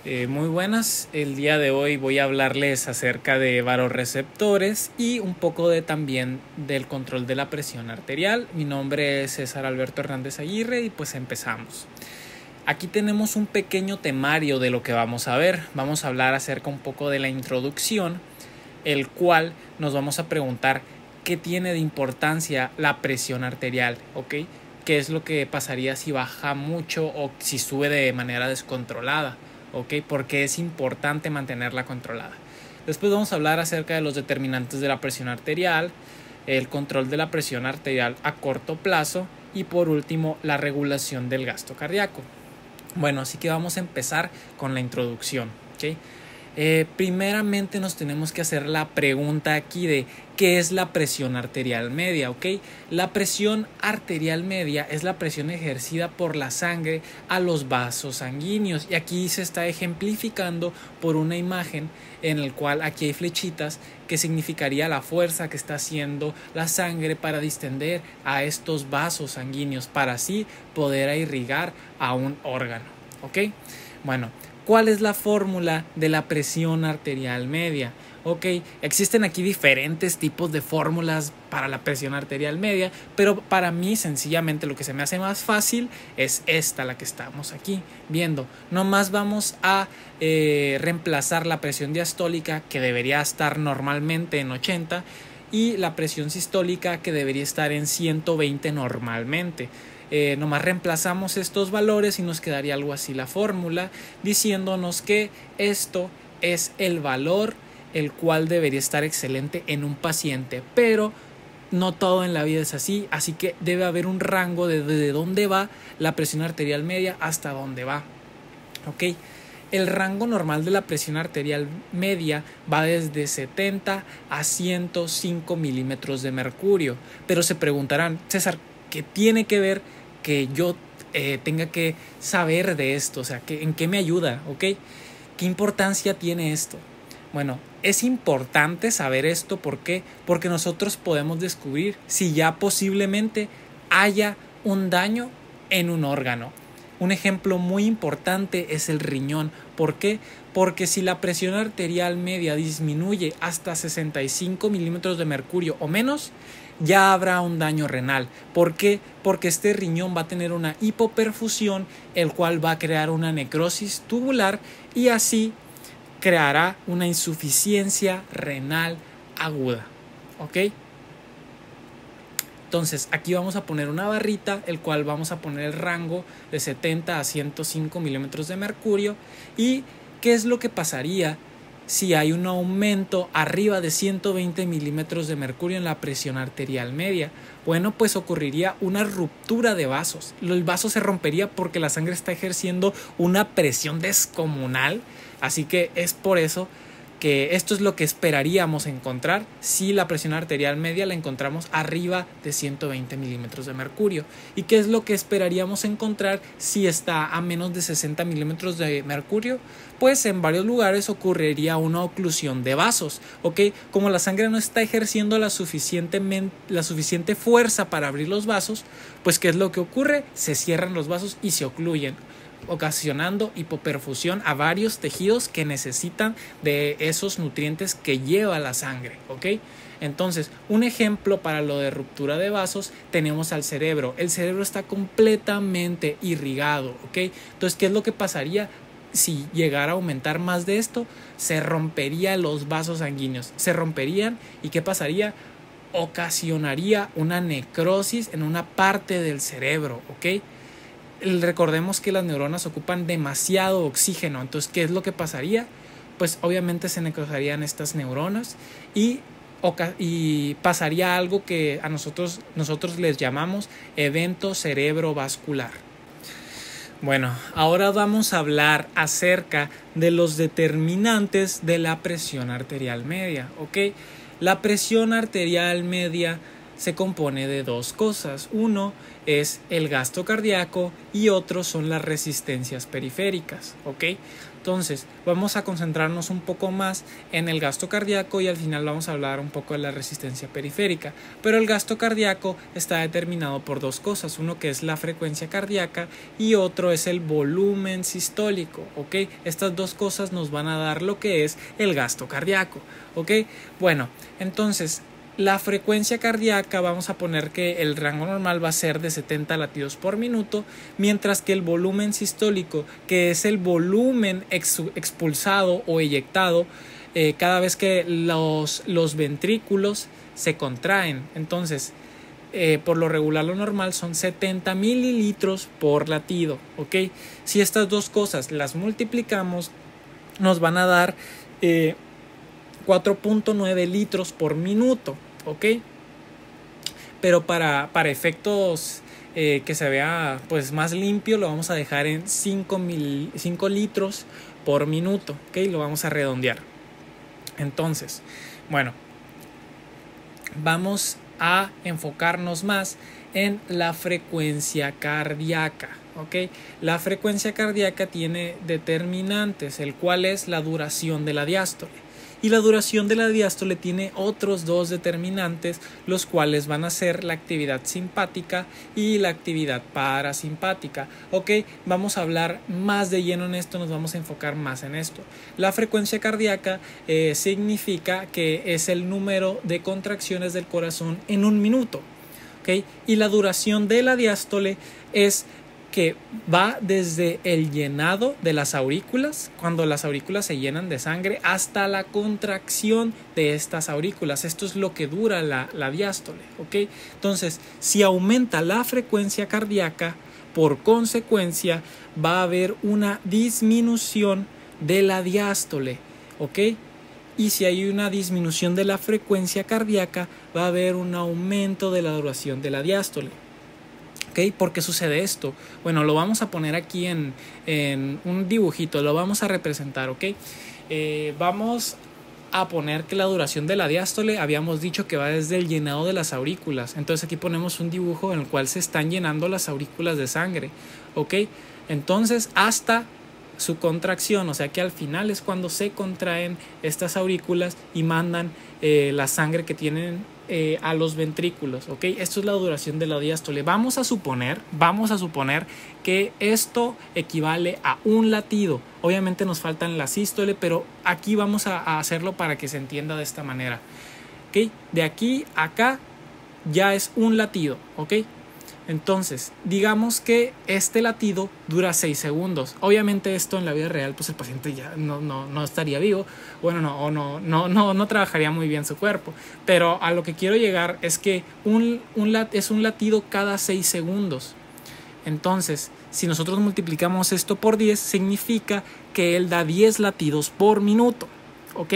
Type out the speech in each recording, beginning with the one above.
Muy buenas, el día de hoy voy a hablarles acerca de vasoreceptores y un poco también del control de la presión arterial. Mi nombre es César Alberto Hernández Aguirre y pues empezamos. Aquí tenemos un pequeño temario de lo que vamos a ver. Vamos a hablar acerca un poco de la introducción, el cual nos vamos a preguntar qué tiene de importancia la presión arterial, ¿ok? ¿Qué es lo que pasaría si baja mucho o si sube de manera descontrolada? ¿Ok? Porque es importante mantenerla controlada. Después vamos a hablar acerca de los determinantes de la presión arterial, el control de la presión arterial a corto plazo y por último la regulación del gasto cardíaco. Bueno, así que vamos a empezar con la introducción, ¿ok? Primeramente nos tenemos que hacer la pregunta aquí de ¿qué es la presión arterial media? ¿Ok? La presión arterial media es la presión ejercida por la sangre a los vasos sanguíneos y aquí se está ejemplificando por una imagen en el cual aquí hay flechitas que significaría la fuerza que está haciendo la sangre para distender a estos vasos sanguíneos para así poder irrigar a un órgano. ¿Ok? Bueno, ¿cuál es la fórmula de la presión arterial media? Ok, existen aquí diferentes tipos de fórmulas para la presión arterial media, pero para mí sencillamente lo que se me hace más fácil es esta, la que estamos aquí viendo. Nomás vamos a reemplazar la presión diastólica, que debería estar normalmente en 80, y la presión sistólica, que debería estar en 120 normalmente. Nomás reemplazamos estos valores y nos quedaría algo así la fórmula, diciéndonos que esto es el valor el cual debería estar excelente en un paciente, pero no todo en la vida es así, así que debe haber un rango de dónde va la presión arterial media hasta dónde va. ¿Ok? El rango normal de la presión arterial media va desde 70 a 105 milímetros de mercurio, pero se preguntarán, César, ¿qué tiene que ver que yo tenga que saber de esto? O sea, ¿en qué me ayuda? ¿Ok? ¿Qué importancia tiene esto? Bueno, es importante saber esto. ¿Por qué? Porque nosotros podemos descubrir si ya posiblemente haya un daño en un órgano. Un ejemplo muy importante es el riñón. ¿Por qué? Porque si la presión arterial media disminuye hasta 65 milímetros de mercurio o menos, ya habrá un daño renal. ¿Por qué? Porque este riñón va a tener una hipoperfusión, el cual va a crear una necrosis tubular y así creará una insuficiencia renal aguda. ¿Ok? Entonces aquí vamos a poner una barrita, el cual vamos a poner el rango de 70 a 105 milímetros de mercurio. ¿Y qué es lo que pasaría si hay un aumento arriba de 120 milímetros de mercurio en la presión arterial media? Bueno, pues ocurriría una ruptura de vasos. El vaso se rompería porque la sangre está ejerciendo una presión descomunal. Así que es por eso que esto es lo que esperaríamos encontrar si la presión arterial media la encontramos arriba de 120 milímetros de mercurio. ¿Y qué es lo que esperaríamos encontrar si está a menos de 60 milímetros de mercurio? Pues en varios lugares ocurriría una oclusión de vasos, ¿ok? Como la sangre no está ejerciendo la suficiente fuerza para abrir los vasos, pues ¿qué es lo que ocurre? Se cierran los vasos y se ocluyen, ocasionando hipoperfusión a varios tejidos que necesitan de esos nutrientes que lleva la sangre, ¿ok? Entonces, un ejemplo para lo de ruptura de vasos tenemos al cerebro. El cerebro está completamente irrigado, ¿ok? Entonces, ¿qué es lo que pasaría? Si llegara a aumentar más de esto, se romperían los vasos sanguíneos, se romperían y ¿qué pasaría? Ocasionaría una necrosis en una parte del cerebro, ¿ok? Recordemos que las neuronas ocupan demasiado oxígeno, entonces ¿qué es lo que pasaría? Pues obviamente se necrosarían estas neuronas y pasaría algo que a nosotros les llamamos evento cerebrovascular. Bueno, ahora vamos a hablar acerca de los determinantes de la presión arterial media, ¿ok? La presión arterial media se compone de dos cosas. Uno es el gasto cardíaco y otro son las resistencias periféricas, ¿ok? Entonces vamos a concentrarnos un poco más en el gasto cardíaco y al final vamos a hablar un poco de la resistencia periférica. Pero el gasto cardíaco está determinado por dos cosas, uno que es la frecuencia cardíaca y otro es el volumen sistólico, ¿ok? Estas dos cosas nos van a dar lo que es el gasto cardíaco, ¿ok? Bueno, entonces la frecuencia cardíaca vamos a poner que el rango normal va a ser de 70 latidos por minuto, mientras que el volumen sistólico, que es el volumen expulsado o eyectado cada vez que los ventrículos se contraen. Entonces, por lo regular lo normal son 70 mililitros por latido, ¿ok? Si estas dos cosas las multiplicamos, nos van a dar 4.9 litros por minuto, ¿ok? Pero para efectos que se vea pues más limpio, lo vamos a dejar en 5 litros por minuto, ¿ok? Lo vamos a redondear. Entonces, bueno, vamos a enfocarnos más en la frecuencia cardíaca, ¿ok? La frecuencia cardíaca tiene determinantes, el cual es la duración de la diástole. Y la duración de la diástole tiene otros dos determinantes, los cuales van a ser la actividad simpática y la actividad parasimpática. Ok, vamos a hablar más de lleno en esto, nos vamos a enfocar más en esto. La frecuencia cardíaca significa que es el número de contracciones del corazón en un minuto. Ok, y la duración de la diástole es que va desde el llenado de las aurículas, cuando las aurículas se llenan de sangre, hasta la contracción de estas aurículas. Esto es lo que dura la diástole, ¿ok? Entonces, si aumenta la frecuencia cardíaca, por consecuencia, va a haber una disminución de la diástole, ¿ok? Y si hay una disminución de la frecuencia cardíaca, va a haber un aumento de la duración de la diástole. ¿Okay? ¿Por qué sucede esto? Bueno, lo vamos a poner aquí en un dibujito, lo vamos a representar, ¿ok? Vamos a poner que la duración de la diástole habíamos dicho que va desde el llenado de las aurículas. Entonces aquí ponemos un dibujo en el cual se están llenando las aurículas de sangre, ¿ok? Entonces hasta su contracción, o sea que al final es cuando se contraen estas aurículas y mandan la sangre que tienen a los ventrículos, ¿ok? Esto es la duración de la diástole. Vamos a suponer que esto equivale a un latido. Obviamente nos faltan la sístole, pero aquí vamos a hacerlo para que se entienda de esta manera, ¿ok? De aquí a acá ya es un latido, ¿ok? Entonces, digamos que este latido dura 6 segundos. Obviamente esto en la vida real, pues el paciente ya no estaría vivo. Bueno, no trabajaría muy bien su cuerpo. Pero a lo que quiero llegar es que es un latido cada 6 segundos. Entonces, si nosotros multiplicamos esto por 10, significa que él da 10 latidos por minuto, ¿ok?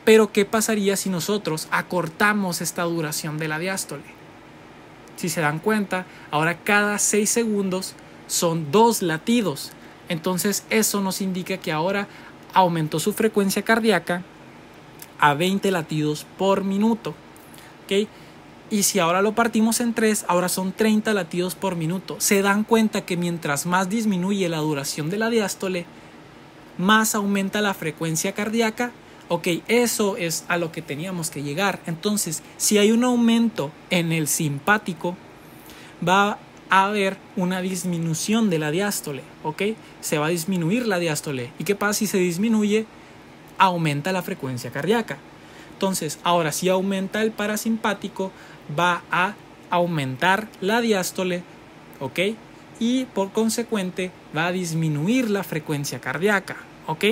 Pero ¿qué pasaría si nosotros acortamos esta duración de la diástole? Si se dan cuenta, ahora cada 6 segundos son 2 latidos. Entonces eso nos indica que ahora aumentó su frecuencia cardíaca a 20 latidos por minuto, ¿ok? Y si ahora lo partimos en 3, ahora son 30 latidos por minuto. Se dan cuenta que mientras más disminuye la duración de la diástole, más aumenta la frecuencia cardíaca. Ok, eso es a lo que teníamos que llegar. Entonces, si hay un aumento en el simpático, va a haber una disminución de la diástole, ¿ok? Se va a disminuir la diástole. ¿Y qué pasa si se disminuye? Aumenta la frecuencia cardíaca. Entonces, ahora si aumenta el parasimpático, va a aumentar la diástole, ¿ok? Y por consecuente va a disminuir la frecuencia cardíaca, ¿ok?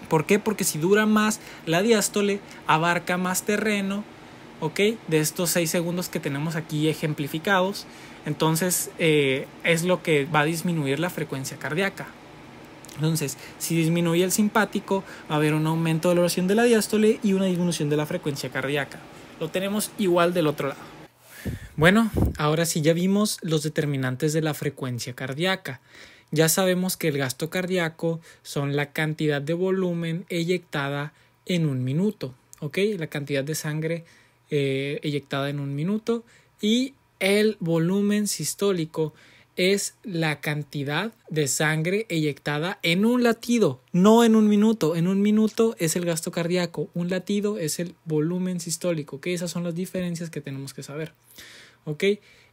¿Por qué? Porque si dura más la diástole, abarca más terreno, ¿ok? De estos 6 segundos que tenemos aquí ejemplificados, entonces es lo que va a disminuir la frecuencia cardíaca. Entonces, si disminuye el simpático, va a haber un aumento de la duración de la diástole y una disminución de la frecuencia cardíaca. Lo tenemos igual del otro lado. Bueno, ahora sí ya vimos los determinantes de la frecuencia cardíaca. Ya sabemos que el gasto cardíaco son la cantidad de volumen eyectada en un minuto, ¿ok? La cantidad de sangre eyectada en un minuto. Y el volumen sistólico es la cantidad de sangre eyectada en un latido, no en un minuto. En un minuto es el gasto cardíaco, un latido es el volumen sistólico, ¿ok? Esas son las diferencias que tenemos que saber, ¿ok?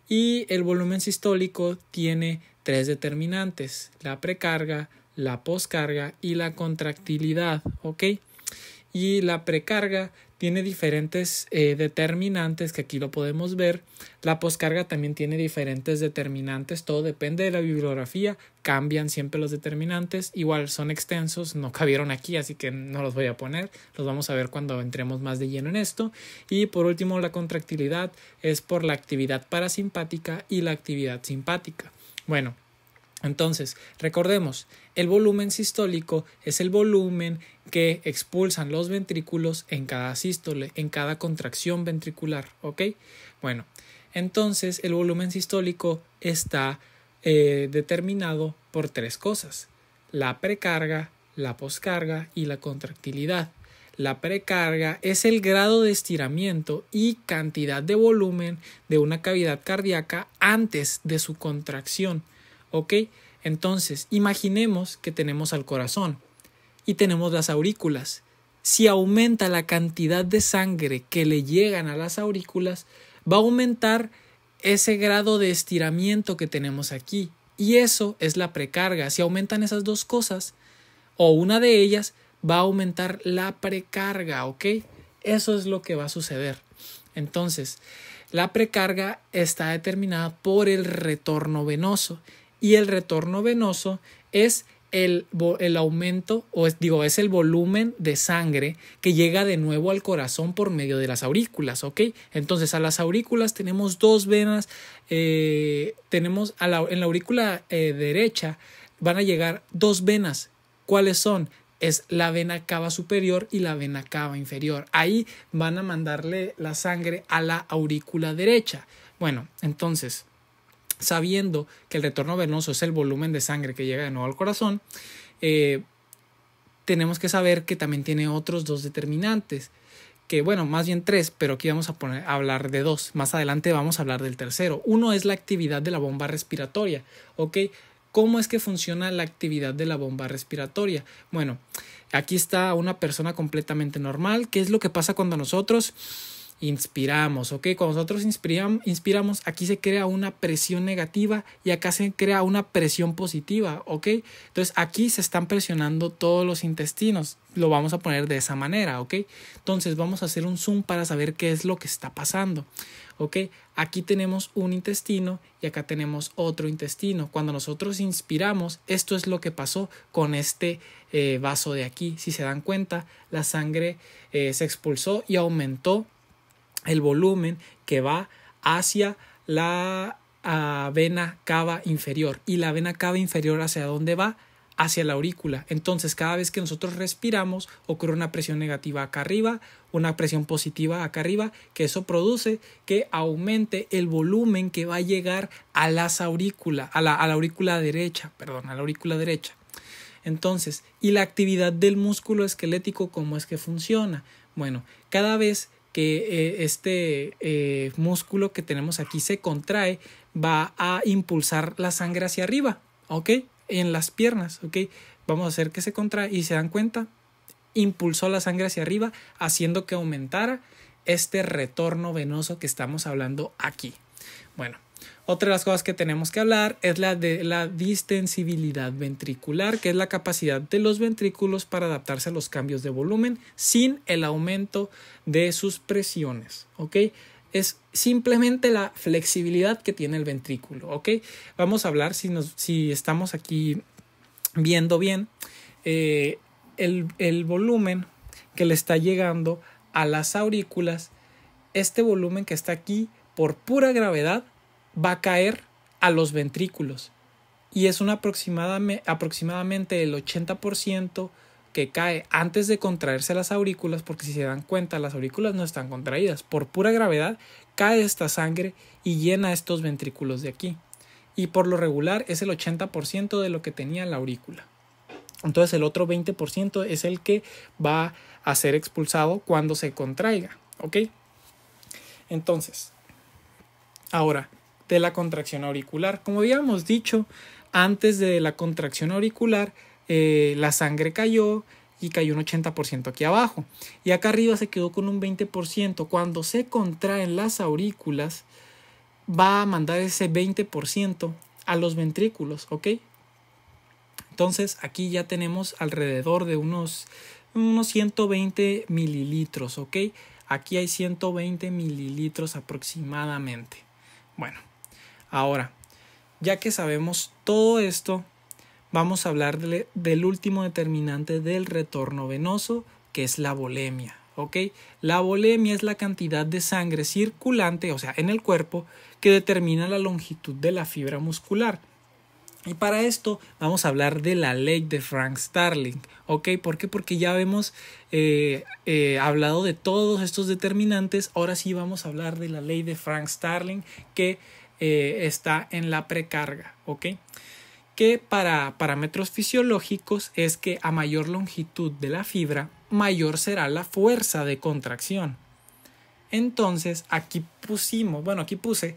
Y el volumen sistólico tiene 3 determinantes: la precarga, la poscarga y la contractilidad, ¿ok? Y la precarga tiene diferentes determinantes, que aquí lo podemos ver. La poscarga también tiene diferentes determinantes, todo depende de la bibliografía, cambian siempre los determinantes, igual son extensos, no cabieron aquí, así que no los voy a poner, los vamos a ver cuando entremos más de lleno en esto. Y por último, la contractilidad es por la actividad parasimpática y la actividad simpática. Bueno, entonces, recordemos, el volumen sistólico es el volumen que expulsan los ventrículos en cada sístole, en cada contracción ventricular, ¿ok? Bueno, entonces el volumen sistólico está determinado por 3 cosas: la precarga, la poscarga y la contractilidad. La precarga es el grado de estiramiento y cantidad de volumen de una cavidad cardíaca antes de su contracción. ¿Ok? Entonces, imaginemos que tenemos al corazón y tenemos las aurículas. Si aumenta la cantidad de sangre que le llegan a las aurículas, va a aumentar ese grado de estiramiento que tenemos aquí. Y eso es la precarga. Si aumentan esas dos cosas, o una de ellas, va a aumentar la precarga, ¿ok? Eso es lo que va a suceder. Entonces, la precarga está determinada por el retorno venoso. Y el retorno venoso es el aumento, es el volumen de sangre que llega de nuevo al corazón por medio de las aurículas, ¿ok? Entonces, a las aurículas tenemos 2 venas, en la aurícula derecha van a llegar 2 venas. ¿Cuáles son? Es la vena cava superior y la vena cava inferior. Ahí van a mandarle la sangre a la aurícula derecha. Bueno, entonces, sabiendo que el retorno venoso es el volumen de sangre que llega de nuevo al corazón, tenemos que saber que también tiene otros 2 determinantes, que bueno, más bien 3, pero aquí vamos a hablar de 2. Más adelante vamos a hablar del tercero. Uno es la actividad de la bomba respiratoria, ¿ok? ¿Cómo es que funciona la actividad de la bomba respiratoria? Bueno, aquí está una persona completamente normal. ¿Qué es lo que pasa cuando nosotros inspiramos? ¿Ok? Cuando nosotros inspiramos, aquí se crea una presión negativa y acá se crea una presión positiva, ¿ok? Entonces aquí se están presionando todos los intestinos. Lo vamos a poner de esa manera, ¿ok? Entonces vamos a hacer un zoom para saber qué es lo que está pasando, ¿ok? Aquí tenemos un intestino y acá tenemos otro intestino. Cuando nosotros inspiramos, esto es lo que pasó con este vaso de aquí. Si se dan cuenta, la sangre se expulsó y aumentó el volumen que va hacia la vena cava inferior. ¿Y la vena cava inferior hacia dónde va? Hacia la aurícula. Entonces, cada vez que nosotros respiramos, ocurre una presión negativa acá arriba, una presión positiva acá arriba, que eso produce que aumente el volumen que va a llegar a las aurículas, a la aurícula derecha, a la aurícula derecha. Entonces, ¿y la actividad del músculo esquelético cómo es que funciona? Bueno, cada vez que este músculo que tenemos aquí se contrae, va a impulsar la sangre hacia arriba, ¿ok? En las piernas, ¿ok? Vamos a hacer que se contrae y se dan cuenta, impulsó la sangre hacia arriba, haciendo que aumentara este retorno venoso que estamos hablando aquí. Bueno, otra de las cosas que tenemos que hablar es la de la distensibilidad ventricular, que es la capacidad de los ventrículos para adaptarse a los cambios de volumen sin el aumento de sus presiones, ¿ok? Es simplemente la flexibilidad que tiene el ventrículo, ¿ok? Vamos a hablar, si estamos aquí viendo bien, el volumen que le está llegando a las aurículas, este volumen que está aquí, por pura gravedad, va a caer a los ventrículos. Y es aproximadamente el 80% que cae antes de contraerse las aurículas, porque si se dan cuenta, las aurículas no están contraídas. Por pura gravedad cae esta sangre y llena estos ventrículos de aquí. Y por lo regular es el 80% de lo que tenía la aurícula. Entonces el otro 20% es el que va a ser expulsado cuando se contraiga, ¿ok? Entonces, ahora, de la contracción auricular. Como habíamos dicho, antes de la contracción auricular, la sangre cayó y cayó un 80% aquí abajo. Y acá arriba se quedó con un 20%. Cuando se contraen las aurículas, va a mandar ese 20% a los ventrículos, ¿ok? Entonces aquí ya tenemos alrededor de unos 120 mililitros, ¿ok? Aquí hay 120 mililitros aproximadamente. Bueno, ahora, ya que sabemos todo esto, vamos a hablar del último determinante del retorno venoso, que es la volemia, ¿ok? La volemia es la cantidad de sangre circulante, o sea, en el cuerpo, que determina la longitud de la fibra muscular. Y para esto vamos a hablar de la ley de Frank-Starling, ¿ok? ¿Por qué? Porque ya hemos hablado de todos estos determinantes. Ahora sí vamos a hablar de la ley de Frank-Starling que está en la precarga, ¿ok? Que para parámetros fisiológicos es que a mayor longitud de la fibra, mayor será la fuerza de contracción. Entonces aquí puse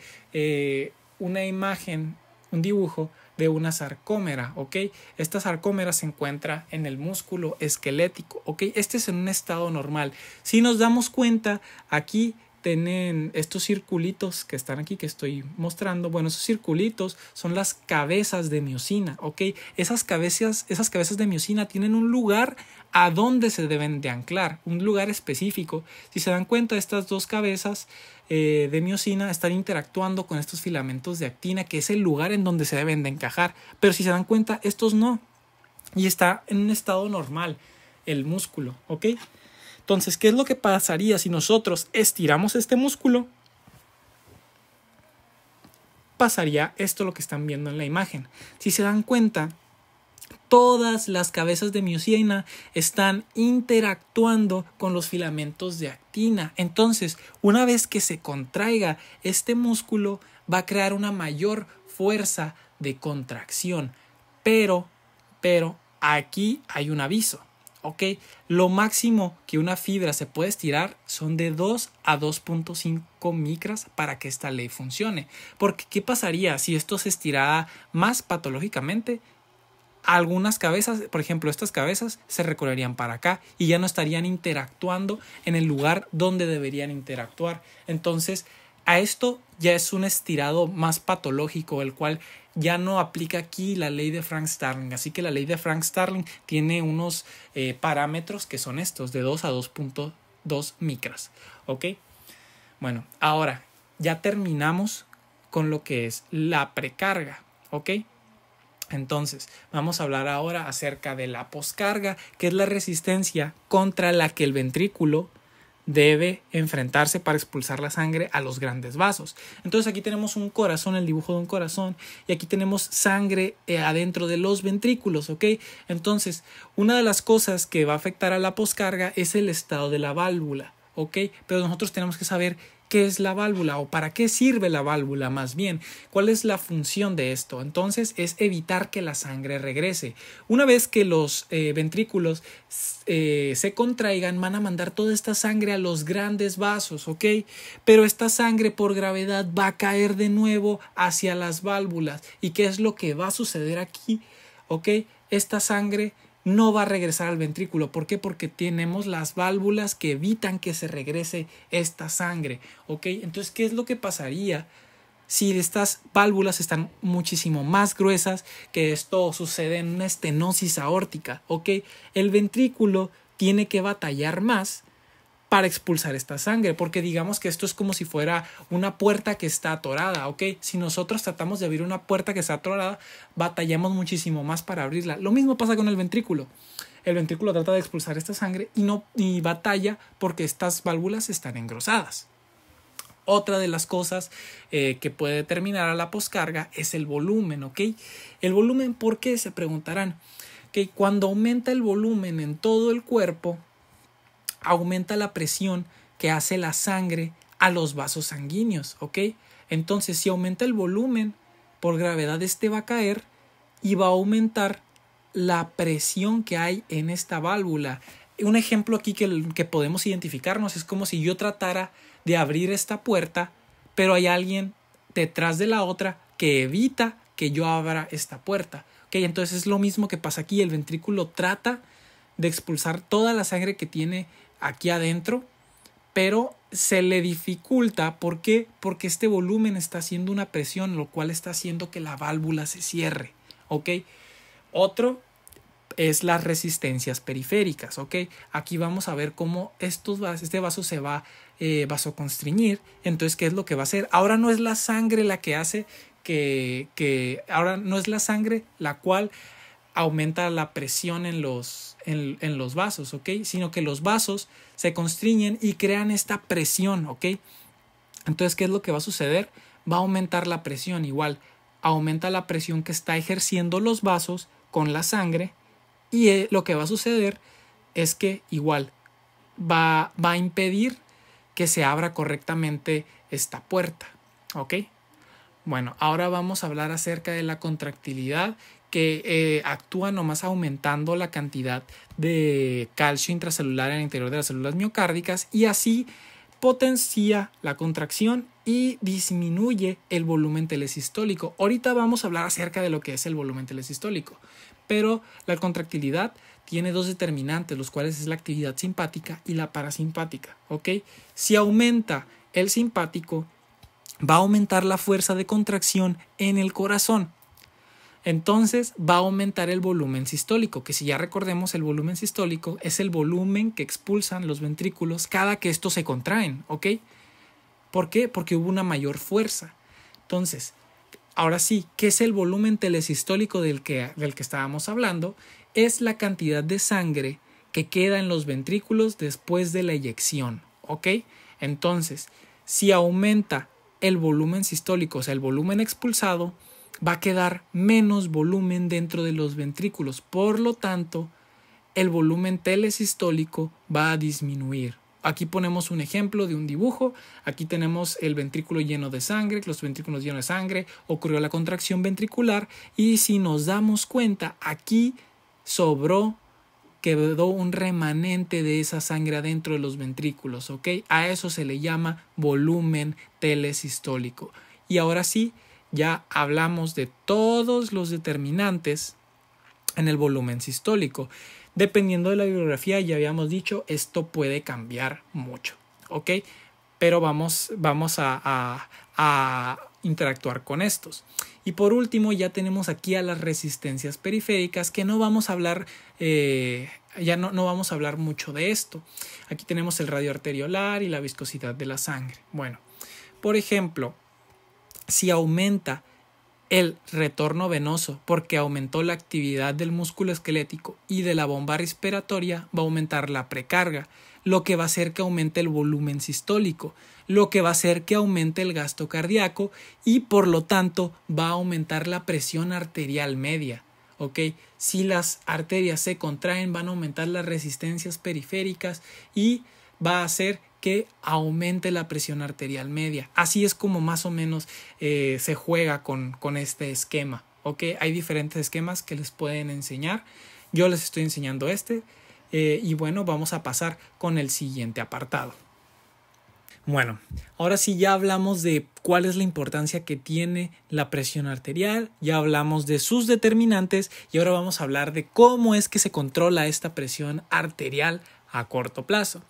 una imagen, un dibujo de una sarcómera, ¿ok? Esta sarcómera se encuentra en el músculo esquelético, ¿ok? Este es en un estado normal. Si nos damos cuenta, aquí tienen estos circulitos que están aquí que estoy mostrando. Bueno, esos circulitos son las cabezas de miosina, ¿ok? Esas cabezas de miosina tienen un lugar a donde se deben de anclar, un lugar específico. Si se dan cuenta, estas dos cabezas de miosina están interactuando con estos filamentos de actina, que es el lugar en donde se deben de encajar. Pero si se dan cuenta, estos no. Y está en un estado normal el músculo, ¿ok? Entonces, ¿qué es lo que pasaría si nosotros estiramos este músculo? Pasaría esto lo que están viendo en la imagen. Si se dan cuenta, todas las cabezas de miosina están interactuando con los filamentos de actina. Entonces, una vez que se contraiga este músculo, va a crear una mayor fuerza de contracción. Pero aquí hay un aviso. ¿Ok? Lo máximo que una fibra se puede estirar son de 2 a 2.5 micras para que esta ley funcione. Porque ¿qué pasaría si esto se estirara más patológicamente? Algunas cabezas, por ejemplo, estas cabezas se recorrerían para acá y ya no estarían interactuando en el lugar donde deberían interactuar. Entonces, a esto ya es un estirado más patológico, el cual ya no aplica aquí la ley de Frank-Starling. Así que la ley de Frank-Starling tiene unos parámetros que son estos, de 2 a 2.2 micras. ¿Ok? Bueno, ahora ya terminamos con lo que es la precarga. ¿Ok? Entonces, vamos a hablar ahora acerca de la poscarga, que es la resistencia contra la que el ventrículo debe enfrentarse para expulsar la sangre a los grandes vasos. Entonces aquí tenemos un corazón, el dibujo de un corazón, y aquí tenemos sangre adentro de los ventrículos, ¿ok? Entonces, una de las cosas que va a afectar a la poscarga es el estado de la válvula, ¿ok? Pero nosotros tenemos que saber qué es la válvula o para qué sirve la válvula más bien, cuál es la función de esto. Entonces es evitar que la sangre regrese. Una vez que los ventrículos se contraigan, van a mandar toda esta sangre a los grandes vasos, ¿ok? Pero esta sangre por gravedad va a caer de nuevo hacia las válvulas. ¿Y qué es lo que va a suceder aquí? ¿Ok? Esta sangre no va a regresar al ventrículo. ¿Por qué? Porque tenemos las válvulas que evitan que se regrese esta sangre. ¿Ok? Entonces, ¿qué es lo que pasaría si estas válvulas están muchísimo más gruesas? Que esto sucede en una estenosis aórtica. ¿Ok? El ventrículo tiene que batallar más para expulsar esta sangre, porque digamos que esto es como si fuera una puerta que está atorada, ¿ok? Si nosotros tratamos de abrir una puerta que está atorada, batallamos muchísimo más para abrirla. Lo mismo pasa con el ventrículo. El ventrículo trata de expulsar esta sangre y batalla porque estas válvulas están engrosadas. Otra de las cosas que puede determinar a la poscarga es el volumen, ¿ok? El volumen, ¿por qué? Se preguntarán. Que cuando aumenta el volumen en todo el cuerpo, aumenta la presión que hace la sangre a los vasos sanguíneos, ¿ok? Entonces, si aumenta el volumen, por gravedad este va a caer y va a aumentar la presión que hay en esta válvula. Un ejemplo aquí que podemos identificarnos es como si yo tratara de abrir esta puerta, pero hay alguien detrás de la otra que evita que yo abra esta puerta. ¿Okay? Entonces es lo mismo que pasa aquí. El ventrículo trata de expulsar toda la sangre que tiene aquí adentro, pero se le dificulta. ¿Por qué? Porque este volumen está haciendo una presión, lo cual está haciendo que la válvula se cierre. ¿Ok? Otro es las resistencias periféricas. ¿Ok? Aquí vamos a ver cómo este vaso se va vasoconstriñir. Entonces, ¿qué es lo que va a hacer? Ahora no es la sangre la que hace ahora no es la sangre la cual aumenta la presión en los vasos, ¿ok? Sino que los vasos se constriñen y crean esta presión, ¿ok? Entonces, ¿qué es lo que va a suceder? Va a aumentar la presión, igual, aumenta la presión que está ejerciendo los vasos con la sangre y lo que va a suceder es que igual va a impedir que se abra correctamente esta puerta, ¿ok? Bueno, ahora vamos a hablar acerca de la contractilidad que actúa nomás aumentando la cantidad de calcio intracelular en el interior de las células miocárdicas y así potencia la contracción y disminuye el volumen telesistólico. Ahorita vamos a hablar acerca de lo que es el volumen telesistólico, pero la contractilidad tiene dos determinantes, los cuales es la actividad simpática y la parasimpática, ¿ok? Si aumenta el simpático, va a aumentar la fuerza de contracción en el corazón. Entonces va a aumentar el volumen sistólico, que si ya recordemos, el volumen sistólico es el volumen que expulsan los ventrículos cada que estos se contraen, ¿ok? ¿Por qué? Porque hubo una mayor fuerza. Entonces, ahora sí, ¿qué es el volumen telesistólico del que estábamos hablando? Es la cantidad de sangre que queda en los ventrículos después de la eyección, ¿ok? Entonces, si aumenta el volumen sistólico, o sea, el volumen expulsado, va a quedar menos volumen dentro de los ventrículos. Por lo tanto, el volumen telesistólico va a disminuir. Aquí ponemos un ejemplo de un dibujo. Aquí tenemos el ventrículo lleno de sangre, los ventrículos llenos de sangre, ocurrió la contracción ventricular y si nos damos cuenta, aquí quedó un remanente de esa sangre adentro de los ventrículos, ¿ok? A eso se le llama volumen telesistólico. Y ahora sí, ya hablamos de todos los determinantes en el volumen sistólico. Dependiendo de la bibliografía, ya habíamos dicho, esto puede cambiar mucho, ¿ok? Pero vamos a interactuar con estos. Y por último, ya tenemos aquí a las resistencias periféricas, que no vamos a hablar, no vamos a hablar mucho de esto. Aquí tenemos el radio arteriolar y la viscosidad de la sangre. Bueno, por ejemplo, si aumenta el retorno venoso porque aumentó la actividad del músculo esquelético y de la bomba respiratoria, va a aumentar la precarga, lo que va a hacer que aumente el volumen sistólico, lo que va a hacer que aumente el gasto cardíaco y por lo tanto va a aumentar la presión arterial media. ¿Ok? Si las arterias se contraen, van a aumentar las resistencias periféricas y va a hacer que aumente la presión arterial media. Así es como más o menos se juega con este esquema. ¿Ok? Hay diferentes esquemas que les pueden enseñar. Yo les estoy enseñando y bueno, vamos a pasar con el siguiente apartado. Bueno, ahora sí ya hablamos de cuál es la importancia que tiene la presión arterial, ya hablamos de sus determinantes y ahora vamos a hablar de cómo es que se controla esta presión arterial a corto plazo.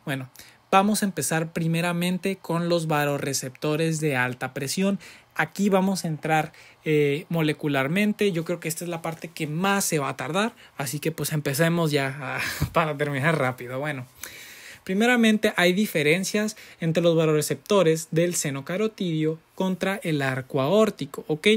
Bueno, vamos a empezar primeramente con los varorreceptores de alta presión. Aquí vamos a entrar molecularmente. Yo creo que esta es la parte que más se va a tardar, así que pues empecemos ya para terminar rápido. Bueno, primeramente hay diferencias entre los varorreceptores del seno carotidio contra el arco aórtico, ¿ok?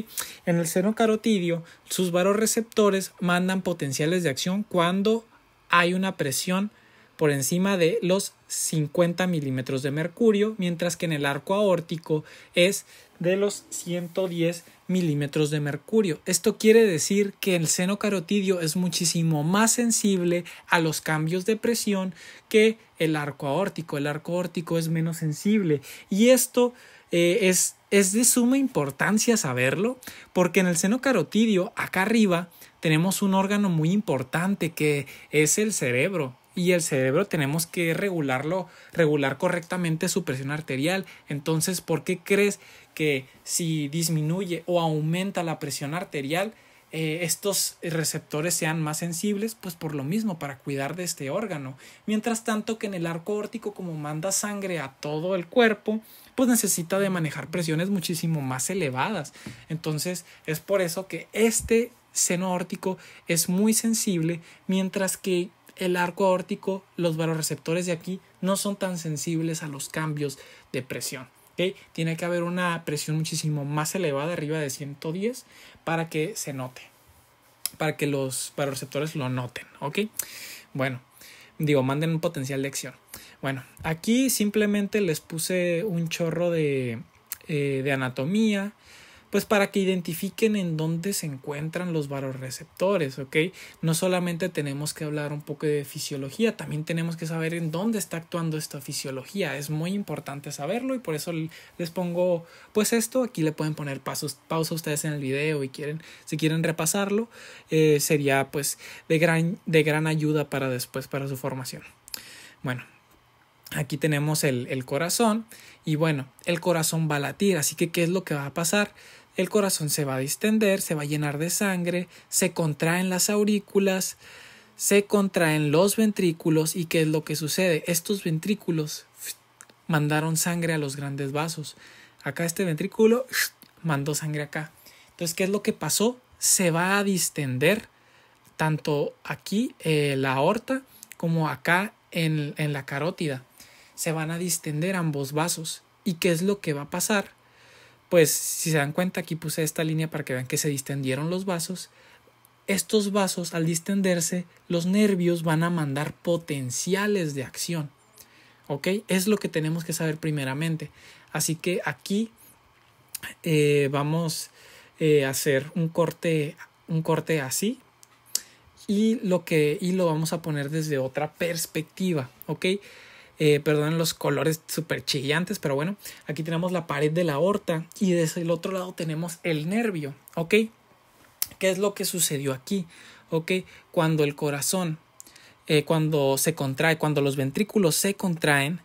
En el seno carotidio, sus varorreceptores mandan potenciales de acción cuando hay una presión por encima de los 50 milímetros de mercurio, mientras que en el arco aórtico es de los 110 milímetros de mercurio. Esto quiere decir que el seno carotidio es muchísimo más sensible a los cambios de presión que el arco aórtico. El arco aórtico es menos sensible y esto es de suma importancia saberlo, porque en el seno carotidio, acá arriba, tenemos un órgano muy importante que es el cerebro. y el cerebro tenemos que regular correctamente su presión arterial. Entonces, ¿por qué crees que si disminuye o aumenta la presión arterial, estos receptores sean más sensibles? Pues por lo mismo, para cuidar de este órgano. Mientras tanto que en el arco aórtico, como manda sangre a todo el cuerpo, pues necesita de manejar presiones muchísimo más elevadas. Entonces es por eso que este seno aórtico es muy sensible, mientras que el arco aórtico, los varoreceptores de aquí no son tan sensibles a los cambios de presión. ¿Okay? Tiene que haber una presión muchísimo más elevada, arriba de 110, para que se note, para que los varoreceptores lo noten. ¿Ok? Bueno, manden un potencial de acción. Bueno, aquí simplemente les puse un chorro de anatomía, pues para que identifiquen en dónde se encuentran los varoreceptores, ¿ok? No solamente tenemos que hablar un poco de fisiología, también tenemos que saber en dónde está actuando esta fisiología. Es muy importante saberlo y por eso les pongo pues esto. Aquí le pueden poner pausa ustedes en el video y si quieren repasarlo, sería pues de gran ayuda para después, para su formación. Bueno, aquí tenemos el corazón y bueno, el corazón va a latir, así que ¿qué es lo que va a pasar? El corazón se va a distender, se va a llenar de sangre, se contraen las aurículas, se contraen los ventrículos y ¿qué es lo que sucede? Estos ventrículos mandaron sangre a los grandes vasos. Acá este ventrículo mandó sangre acá. Entonces, ¿qué es lo que pasó? Se va a distender tanto aquí la aorta como acá en la carótida. Se van a distender ambos vasos. ¿Y qué es lo que va a pasar? Pues si se dan cuenta, aquí puse esta línea para que vean que se distendieron los vasos. Estos vasos, al distenderse, los nervios van a mandar potenciales de acción. ¿Ok? Es lo que tenemos que saber primeramente. Así que aquí vamos a hacer un corte así. Y lo vamos a poner desde otra perspectiva. ¿Ok? Perdonen los colores súper chillantes, pero bueno, aquí tenemos la pared de la aorta y desde el otro lado tenemos el nervio, ¿ok? ¿Qué es lo que sucedió aquí? ¿Ok? Cuando el corazón, cuando se contrae, cuando los ventrículos se contraen,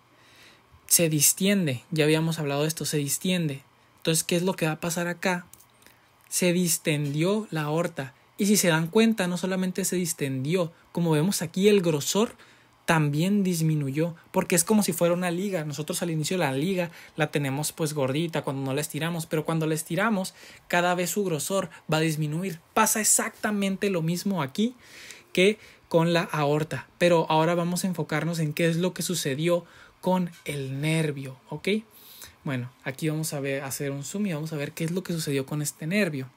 se distiende, ya habíamos hablado de esto, se distiende. Entonces, ¿qué es lo que va a pasar acá? Se distendió la aorta y si se dan cuenta, no solamente se distendió, como vemos aquí el grosor también disminuyó, porque es como si fuera una liga. Nosotros al inicio de la liga la tenemos pues gordita cuando no la estiramos, pero cuando la estiramos cada vez su grosor va a disminuir. Pasa exactamente lo mismo aquí que con la aorta, pero ahora vamos a enfocarnos en qué es lo que sucedió con el nervio, ¿ok? Bueno, aquí vamos a hacer un zoom y vamos a ver qué es lo que sucedió con este nervio.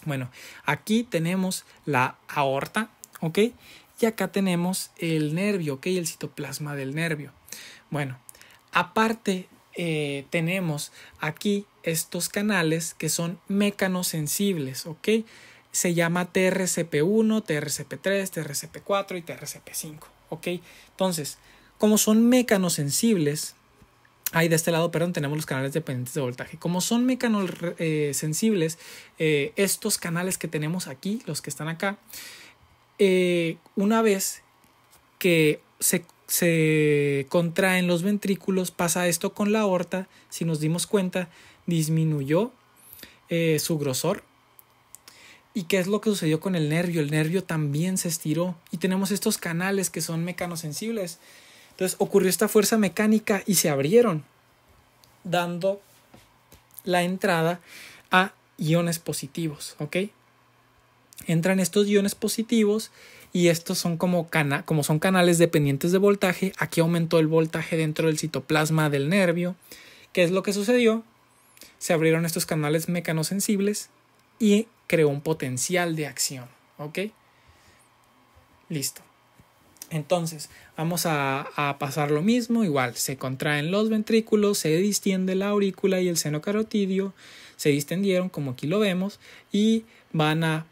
Bueno, aquí tenemos la aorta, ¿ok? Y acá tenemos el nervio, ¿ok? El citoplasma del nervio. Bueno, aparte tenemos aquí estos canales que son mecanosensibles, ¿ok? Se llama TRCP1, TRCP3, TRCP4 y TRCP5, ¿ok? Entonces, como son mecanosensibles, de este lado, tenemos los canales dependientes de voltaje. Como son mecanosensibles, estos canales que tenemos aquí, los que están acá, una vez que se contraen los ventrículos, pasa esto con la aorta. Si nos dimos cuenta, disminuyó su grosor. ¿Y qué es lo que sucedió con el nervio? El nervio también se estiró y tenemos estos canales que son mecanosensibles. Entonces ocurrió esta fuerza mecánica y se abrieron, dando la entrada a iones positivos, ¿ok? Entran estos iones positivos y estos son como son canales dependientes de voltaje. Aquí aumentó el voltaje dentro del citoplasma del nervio. ¿Qué es lo que sucedió? Se abrieron estos canales mecanosensibles y creó un potencial de acción, ¿ok? Listo. Entonces, vamos a pasar lo mismo. Igual, se contraen los ventrículos, se distiende la aurícula y el seno carotidio. Se distendieron, como aquí lo vemos, y van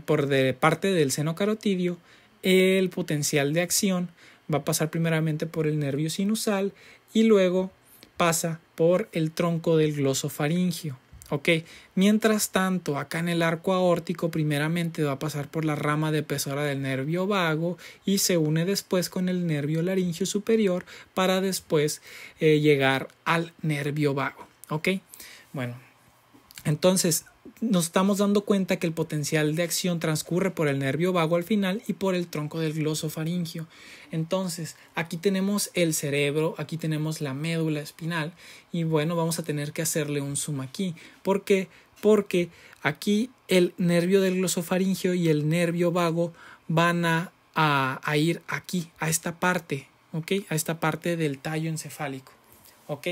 por de parte del seno carotidio, el potencial de acción va a pasar primeramente por el nervio sinusal y luego pasa por el tronco del glosofaringio, Ok, mientras tanto, acá en el arco aórtico, primeramente va a pasar por la rama depresora del nervio vago y se une después con el nervio laringio superior para después llegar al nervio vago. Ok, bueno, entonces nos estamos dando cuenta que el potencial de acción transcurre por el nervio vago al final y por el tronco del glosofaringio. Entonces, aquí tenemos el cerebro, aquí tenemos la médula espinal y bueno, vamos a tener que hacerle un zoom aquí. ¿Por qué? Porque aquí el nervio del glosofaringio y el nervio vago van a ir aquí, a esta parte, ¿ok? A esta parte del tallo encefálico, ¿ok?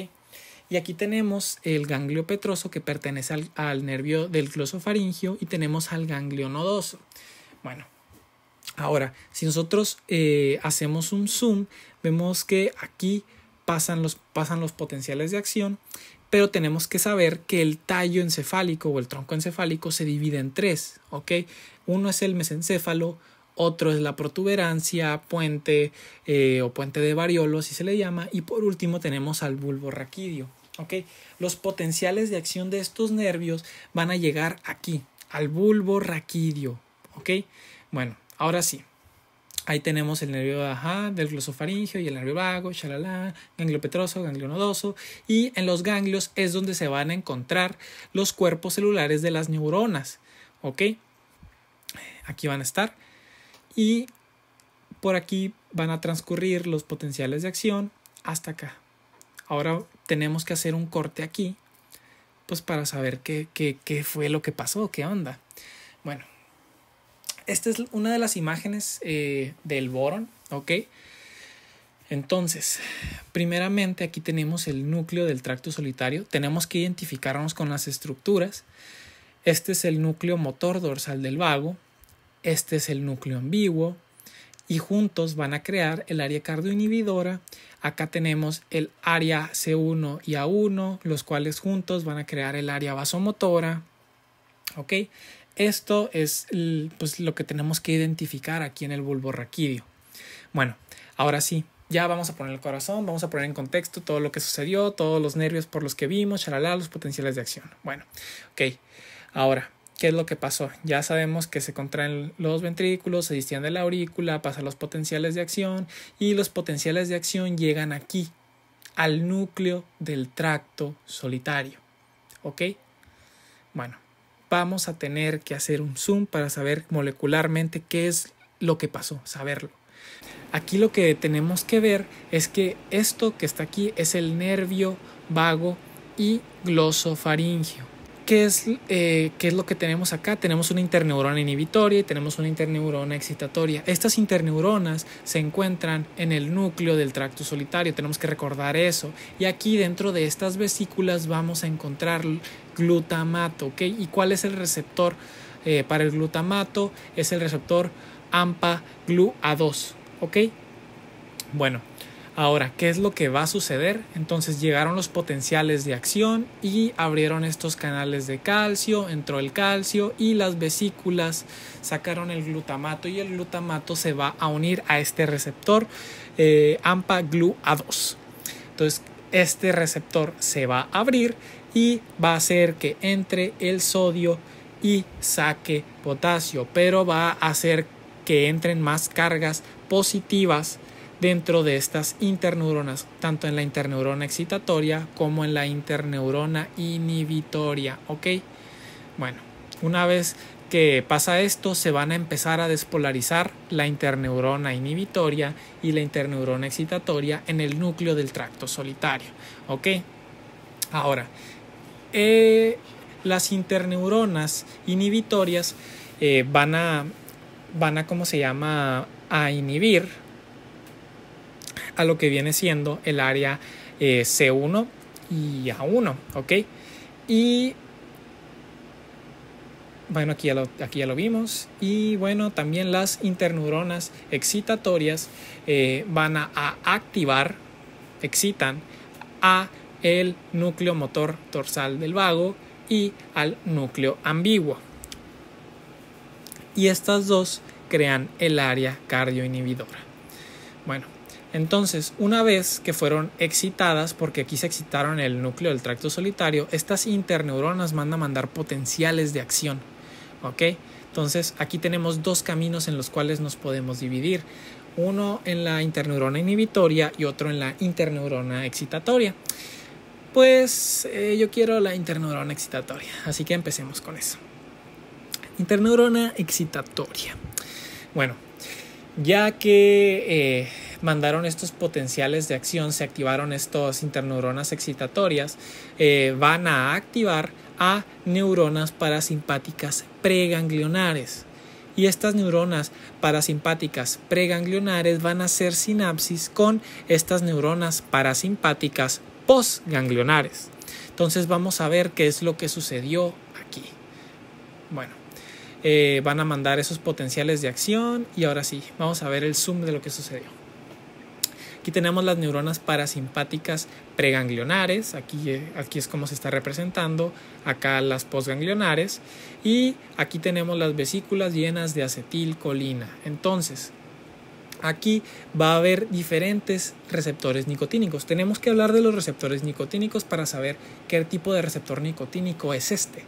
Y aquí tenemos el ganglio petroso que pertenece al nervio del glosofaringio y tenemos al ganglio nodoso. Bueno, ahora, si nosotros hacemos un zoom, vemos que aquí pasan los potenciales de acción, pero tenemos que saber que el tallo encefálico o el tronco encefálico se divide en tres, ¿ok? Uno es el mesencéfalo, otro es la protuberancia, puente o puente de Variolo, así se le llama, y por último tenemos al bulbo raquídeo. Okay. Los potenciales de acción de estos nervios van a llegar aquí, al bulbo raquídeo. Okay. Bueno, ahora sí. Ahí tenemos el nervio del glosofaringio y el nervio vago, shalala, ganglio petroso, ganglio nodoso. Y en los ganglios es donde se van a encontrar los cuerpos celulares de las neuronas. Okay. Aquí van a estar. Y por aquí van a transcurrir los potenciales de acción hasta acá. Ahora tenemos que hacer un corte aquí, pues para saber qué fue lo que pasó, qué onda. Bueno, esta es una de las imágenes del borón, ¿ok? Entonces, primeramente aquí tenemos el núcleo del tracto solitario. Tenemos que identificarnos con las estructuras. Este es el núcleo motor dorsal del vago. Este es el núcleo ambiguo. Y juntos van a crear el área cardioinhibidora. Acá tenemos el área C1 y A1, los cuales juntos van a crear el área vasomotora. ¿Ok? Esto es pues, lo que tenemos que identificar aquí en el bulbo raquídeo. Bueno, ahora sí, ya vamos a poner el corazón, vamos a poner en contexto todo lo que sucedió, todos los nervios por los que vimos, los potenciales de acción. Bueno, ok, ahora, ¿qué es lo que pasó? Ya sabemos que se contraen los ventrículos, se distiende la aurícula, pasan los potenciales de acción y los potenciales de acción llegan aquí, al núcleo del tracto solitario. ¿Ok? Bueno, vamos a tener que hacer un zoom para saber molecularmente qué es lo que pasó, saberlo. Aquí lo que tenemos que ver es que esto que está aquí es el nervio vago y glosofaringio. ¿Qué es lo que tenemos acá? Tenemos una interneurona inhibitoria y tenemos una interneurona excitatoria. Estas interneuronas se encuentran en el núcleo del tracto solitario, tenemos que recordar eso. Y aquí dentro de estas vesículas vamos a encontrar glutamato, ¿ok? ¿Y cuál es el receptor para el glutamato? Es el receptor AMPA-GLUA2, ¿ok? Bueno. Ahora, ¿qué es lo que va a suceder? Entonces llegaron los potenciales de acción y abrieron estos canales de calcio, entró el calcio y las vesículas sacaron el glutamato y el glutamato se va a unir a este receptor AMPA-GLUA2. Entonces este receptor se va a abrir y va a hacer que entre el sodio y saque potasio, pero va a hacer que entren más cargas positivas dentro de estas interneuronas, tanto en la interneurona excitatoria como en la interneurona inhibitoria, ¿ok? Bueno, una vez que pasa esto, se van a empezar a despolarizar la interneurona inhibitoria y la interneurona excitatoria en el núcleo del tracto solitario, ¿ok? Ahora, las interneuronas inhibitorias van a ¿cómo se llama? A inhibir a lo que viene siendo el área C1 y A1, ¿ok? Y bueno, aquí ya lo vimos. Y bueno, también las interneuronas excitatorias van a activar, excitan a el núcleo motor dorsal del vago y al núcleo ambiguo. Y estas dos crean el área cardioinhibidora. Bueno, Entonces, una vez que fueron excitadas, porque aquí se excitaron el núcleo del tracto solitario, estas interneuronas van a mandar potenciales de acción, ¿ok? Entonces, aquí tenemos dos caminos en los cuales nos podemos dividir. Uno en la interneurona inhibitoria y otro en la interneurona excitatoria. Pues yo quiero la interneurona excitatoria, así que empecemos con eso. Interneurona excitatoria. Bueno, ya que mandaron estos potenciales de acción, se activaron estas interneuronas excitatorias, van a activar a neuronas parasimpáticas preganglionares. Y estas neuronas parasimpáticas preganglionares van a hacer sinapsis con estas neuronas parasimpáticas postganglionares. Entonces vamos a ver qué es lo que sucedió aquí. Bueno, van a mandar esos potenciales de acción y ahora sí, vamos a ver el zoom de lo que sucedió. Aquí tenemos las neuronas parasimpáticas preganglionares, aquí es como se está representando, acá las postganglionares, y aquí tenemos las vesículas llenas de acetilcolina. Entonces, aquí va a haber diferentes receptores nicotínicos. Tenemos que hablar de los receptores nicotínicos para saber qué tipo de receptor nicotínico es este.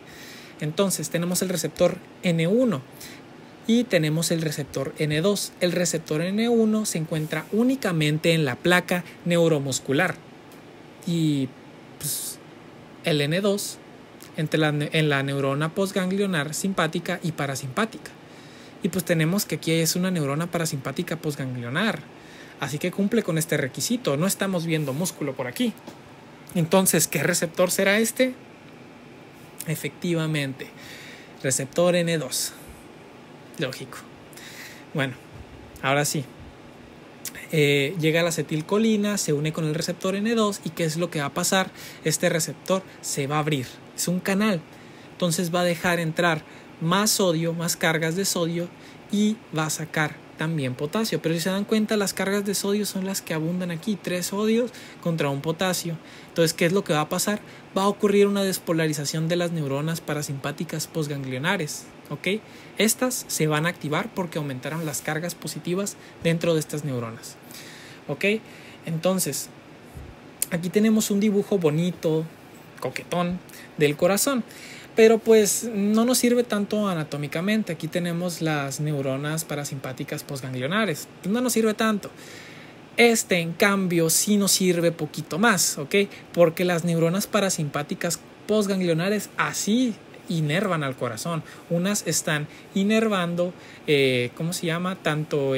Entonces, tenemos el receptor N1 y tenemos el receptor N2. El receptor N1 se encuentra únicamente en la placa neuromuscular y pues, el N2 en la neurona postganglionar simpática y parasimpática. Y pues tenemos que aquí es una neurona parasimpática postganglionar, así que cumple con este requisito. No estamos viendo músculo por aquí. Entonces, ¿qué receptor será este? Efectivamente, receptor N2. Lógico. Bueno, ahora sí. Llega la acetilcolina, se une con el receptor N2 y ¿qué es lo que va a pasar? Este receptor se va a abrir. Es un canal. Entonces va a dejar entrar más sodio, más cargas de sodio y va a sacar también potasio. Pero si se dan cuenta, las cargas de sodio son las que abundan aquí, 3 sodios contra un potasio. Entonces, ¿qué es lo que va a pasar? Va a ocurrir una despolarización de las neuronas parasimpáticas postganglionares, ¿ok? Estas se van a activar porque aumentaron las cargas positivas dentro de estas neuronas, ¿ok? Entonces, aquí tenemos un dibujo bonito, coquetón, del corazón. Pero pues no nos sirve tanto anatómicamente. Aquí tenemos las neuronas parasimpáticas postganglionares. Pues no nos sirve tanto. En cambio, sí nos sirve poquito más, ¿ok? Porque las neuronas parasimpáticas postganglionares así inervan al corazón. Unas están inervando, ¿cómo se llama? Tanto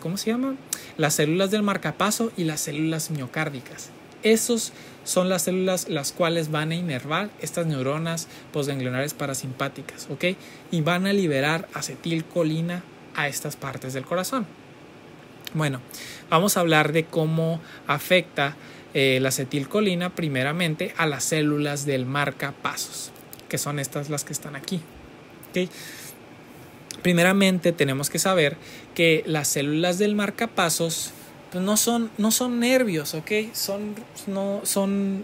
¿cómo se llama? Las células del marcapaso y las células miocárdicas. Esos son las células las cuales van a inervar estas neuronas postganglionares parasimpáticas, ¿ok? Y van a liberar acetilcolina a estas partes del corazón. Bueno, vamos a hablar de cómo afecta la acetilcolina primeramente a las células del marcapasos, que son estas las que están aquí, ¿ok? Primeramente tenemos que saber que las células del marcapasos pues no son nervios, ¿ok?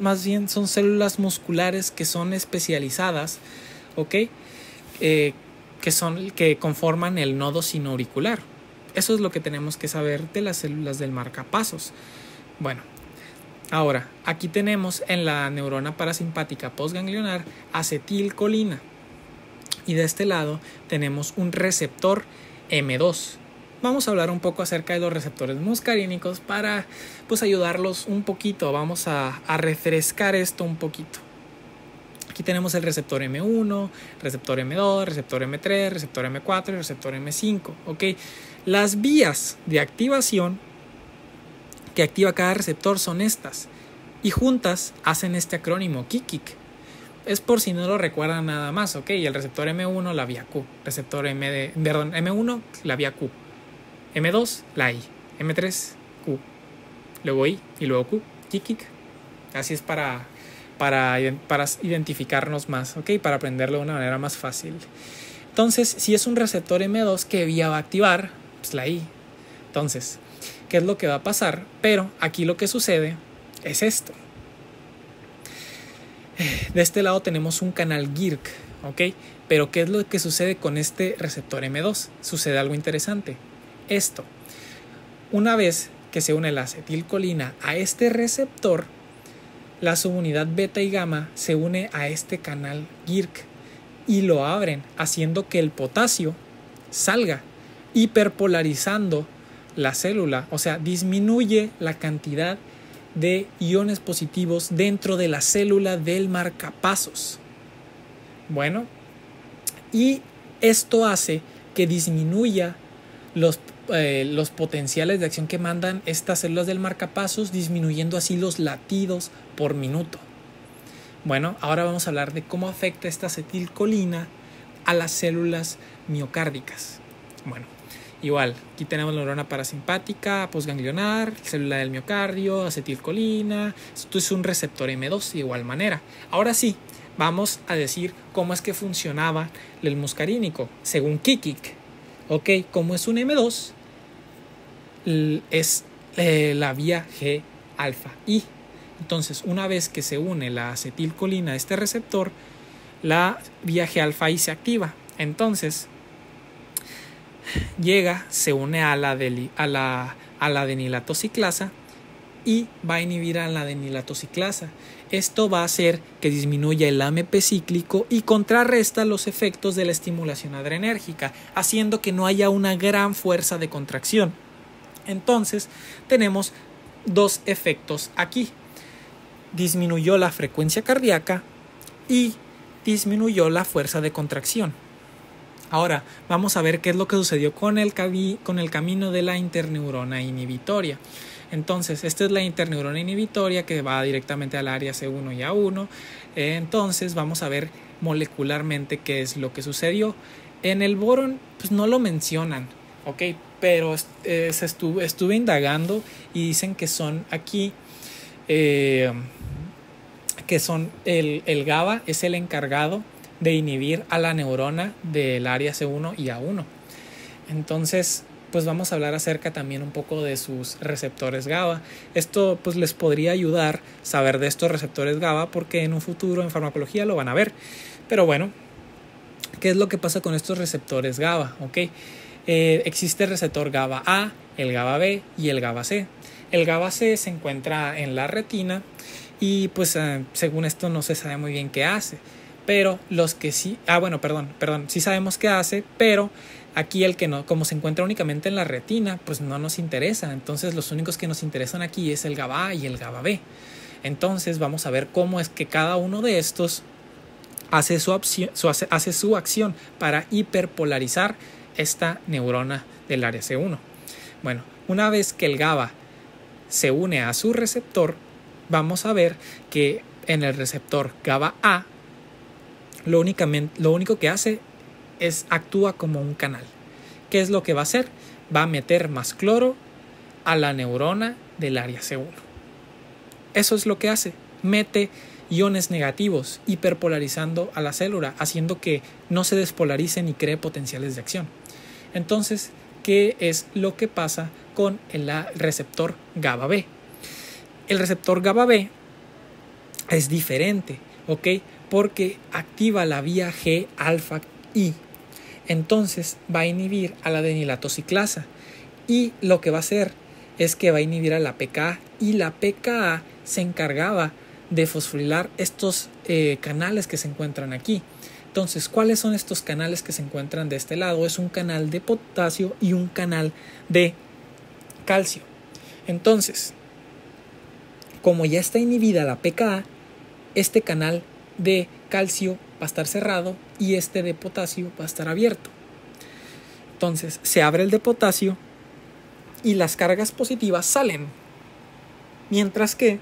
Más bien son células musculares que son especializadas, ¿ok? Que conforman el nodo sinoauricular. Eso es lo que tenemos que saber de las células del marcapasos. Bueno, ahora, aquí tenemos en la neurona parasimpática postganglionar acetilcolina. Y de este lado tenemos un receptor M2. Vamos a hablar un poco acerca de los receptores muscarínicos para pues ayudarlos un poquito. Vamos a refrescar esto un poquito. Aquí tenemos el receptor M1, receptor M2, receptor M3, receptor M4 y receptor M5. ¿Ok? Las vías de activación que activa cada receptor son estas. Y juntas hacen este acrónimo KIKIK. Es por si no lo recuerdan nada más. ¿Ok? Y el receptor M1, la vía Q. M1, la vía Q. M2, la I. M3, Q. Luego I y luego Q. KIKIK. Así es para identificarnos más, ¿ok? Para aprenderlo de una manera más fácil. Entonces, si es un receptor M2, ¿qué vía va a activar? Pues la I. Entonces, ¿qué es lo que va a pasar? Pero aquí lo que sucede es esto. De este lado tenemos un canal GIRK, ¿ok? Pero ¿qué es lo que sucede con este receptor M2? Sucede algo interesante. Esto, una vez que se une la acetilcolina a este receptor, la subunidad beta y gamma se une a este canal GIRK y lo abren, haciendo que el potasio salga, hiperpolarizando la célula, o sea, disminuye la cantidad de iones positivos dentro de la célula del marcapasos. Bueno, y esto hace que disminuya los potenciales de acción que mandan estas células del marcapasos, disminuyendo así los latidos por minuto. Bueno, ahora vamos a hablar de cómo afecta esta acetilcolina a las células miocárdicas. Bueno, igual, aquí tenemos la neurona parasimpática, postganglionar, célula del miocardio, acetilcolina. Esto es un receptor M2 de igual manera. Ahora sí, vamos a decir cómo es que funcionaba el muscarínico, según Kikik. Ok, como es un M2, es la vía G alfa I. Entonces, una vez que se une la acetilcolina a este receptor, la vía G alfa I se activa. Entonces, llega, se une a la adenilatociclasa y va a inhibir a la adenilatociclasa. Esto va a hacer que disminuya el AMP cíclico y contrarresta los efectos de la estimulación adrenérgica, haciendo que no haya una gran fuerza de contracción. Entonces, tenemos dos efectos aquí. Disminuyó la frecuencia cardíaca y disminuyó la fuerza de contracción. Ahora, vamos a ver qué es lo que sucedió con el camino de la interneurona inhibitoria. Entonces, esta es la interneurona inhibitoria que va directamente al área C1 y A1. Entonces, vamos a ver molecularmente qué es lo que sucedió. En el boron, pues no lo mencionan, ¿ok? Pero estuve indagando y dicen que son aquí, que son el GABA es el encargado de inhibir a la neurona del área C1 y A1. Entonces, pues vamos a hablar acerca también un poco de sus receptores GABA. Esto pues les podría ayudar saber de estos receptores GABA porque en un futuro en farmacología lo van a ver. Pero bueno, ¿qué es lo que pasa con estos receptores GABA? ¿Okay? Existe el receptor GABA A, el GABA B y el GABA C. El GABA C se encuentra en la retina y pues según esto no se sabe muy bien qué hace. Pero los que sí, sí sabemos qué hace, pero aquí el que no, como se encuentra únicamente en la retina, pues no nos interesa. Entonces los únicos que nos interesan aquí es el GABA A y el GABA B. Entonces vamos a ver cómo es que cada uno de estos hace su acción para hiperpolarizar esta neurona del área C1. Bueno, una vez que el GABA se une a su receptor, vamos a ver que en el receptor GABA A lo único que hace es actúa como un canal. ¿Qué es lo que va a hacer? Va a meter más cloro a la neurona del área C1. Eso es lo que hace. Mete iones negativos, hiperpolarizando a la célula, haciendo que no se despolarice ni cree potenciales de acción. Entonces, ¿qué es lo que pasa con el receptor GABA B? El receptor GABA B es diferente, ¿ok? Porque activa la vía G alfa I. Entonces va a inhibir a la adenilatociclasa y lo que va a hacer es que va a inhibir a la PKA y la PKA se encargaba de fosforilar estos canales que se encuentran aquí. Entonces, ¿cuáles son estos canales que se encuentran de este lado? Es un canal de potasio y un canal de calcio. Entonces, como ya está inhibida la PKA, este canal de calcio va a estar cerrado y este de potasio va a estar abierto. Entonces se abre el de potasio y las cargas positivas salen, mientras que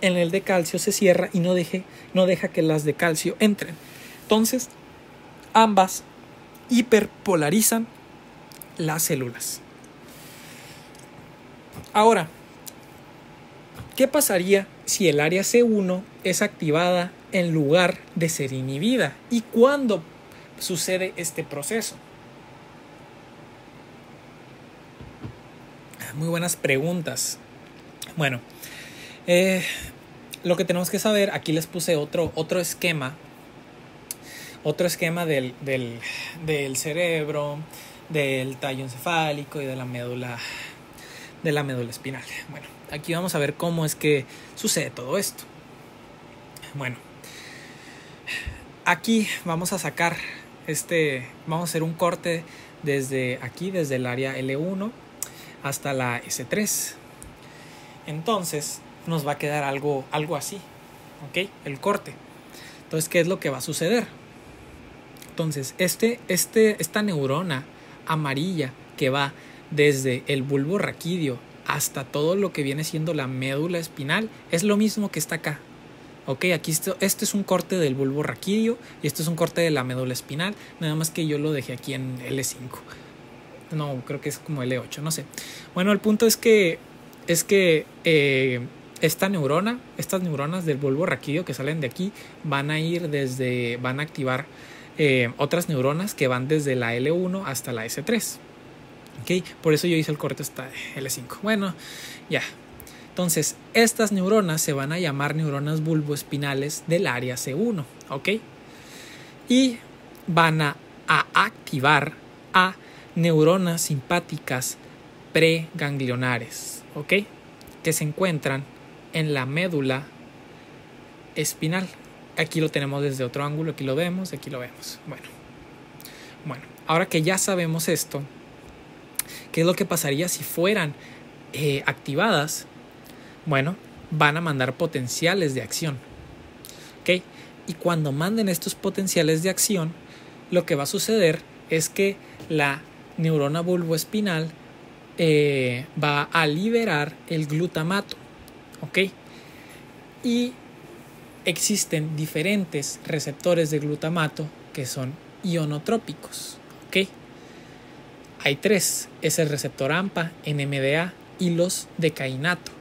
en el de calcio se cierra y no deja que las de calcio entren. Entonces ambas hiperpolarizan las células. Ahora, ¿qué pasaría si el área C1 es activada en lugar de ser inhibida? ¿Y cuándo sucede este proceso? Muy buenas preguntas. Bueno, lo que tenemos que saber, aquí les puse otro esquema del cerebro, del tallo encefálico y de la médula de la médula espinal. Bueno, aquí vamos a ver cómo es que sucede todo esto. Bueno, aquí vamos a sacar vamos a hacer un corte desde aquí, desde el área L1 hasta la S3. Entonces nos va a quedar algo así, ¿ok? El corte. Entonces, ¿qué es lo que va a suceder? Entonces, esta neurona amarilla que va desde el bulbo raquídeo hasta todo lo que viene siendo la médula espinal es lo mismo que está acá. Ok, aquí este es un corte del bulbo raquídeo y este es un corte de la médula espinal, nada más que yo lo dejé aquí en L5. No, creo que es como L8, no sé. Bueno, el punto es que estas neuronas del bulbo raquídeo que salen de aquí van a activar otras neuronas que van desde la L1 hasta la S3. ¿Okay? Por eso yo hice el corte hasta L5. Bueno, ya. Entonces, estas neuronas se van a llamar neuronas bulboespinales del área C1. ¿Ok? Y van a activar a neuronas simpáticas preganglionares. ¿Ok? Que se encuentran en la médula espinal. Aquí lo tenemos desde otro ángulo, aquí lo vemos, aquí lo vemos. Bueno, ahora que ya sabemos esto, ¿qué es lo que pasaría si fueran activadas? Bueno, van a mandar potenciales de acción. ¿Ok? Y cuando manden estos potenciales de acción, lo que va a suceder es que la neurona bulboespinal va a liberar el glutamato. ¿Ok? Y existen diferentes receptores de glutamato que son ionotrópicos. ¿Ok? Hay 3. Es el receptor AMPA, NMDA y los de kainato.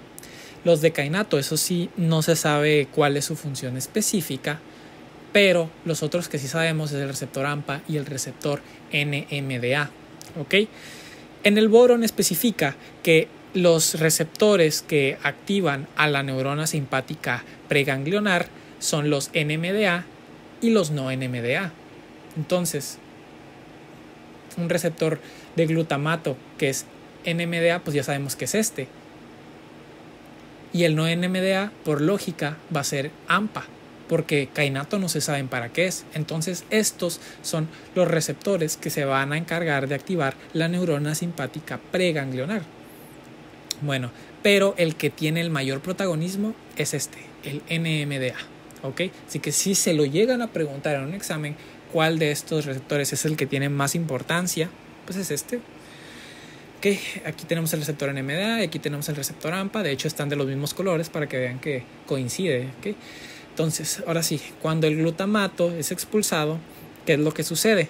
Los de kainato, eso sí, no se sabe cuál es su función específica, pero los otros que sí sabemos es el receptor AMPA y el receptor NMDA. ¿Ok? En el boron especifica que los receptores que activan a la neurona simpática preganglionar son los NMDA y los no NMDA. Entonces, un receptor de glutamato que es NMDA, pues ya sabemos que es este. Y el no NMDA, por lógica, va a ser AMPA, porque kainato no se saben para qué es. Entonces, estos son los receptores que se van a encargar de activar la neurona simpática preganglionar. Bueno, pero el que tiene el mayor protagonismo es el NMDA. ¿Ok? Así que si se lo llegan a preguntar en un examen cuál de estos receptores es el que tiene más importancia, pues es este. Okay, aquí tenemos el receptor NMDA y aquí tenemos el receptor AMPA. De hecho, están de los mismos colores para que vean que coincide. ¿Okay? Entonces, ahora sí, cuando el glutamato es expulsado, ¿qué es lo que sucede?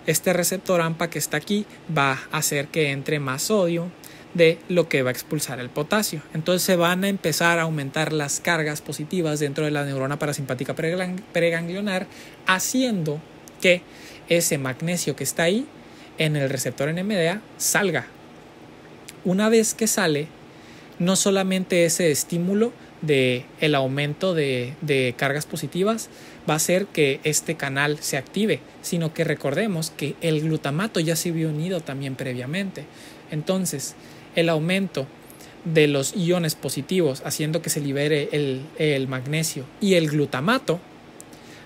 Este receptor AMPA que está aquí va a hacer que entre más sodio de lo que va a expulsar el potasio. Entonces se van a empezar a aumentar las cargas positivas dentro de la neurona parasimpática preganglionar, haciendo que ese magnesio que está ahí en el receptor NMDA salga. Una vez que sale, no solamente ese estímulo de el aumento de cargas positivas va a hacer que este canal se active, sino que recordemos que el glutamato ya se había unido también previamente. Entonces, el aumento de los iones positivos haciendo que se libere el magnesio y el glutamato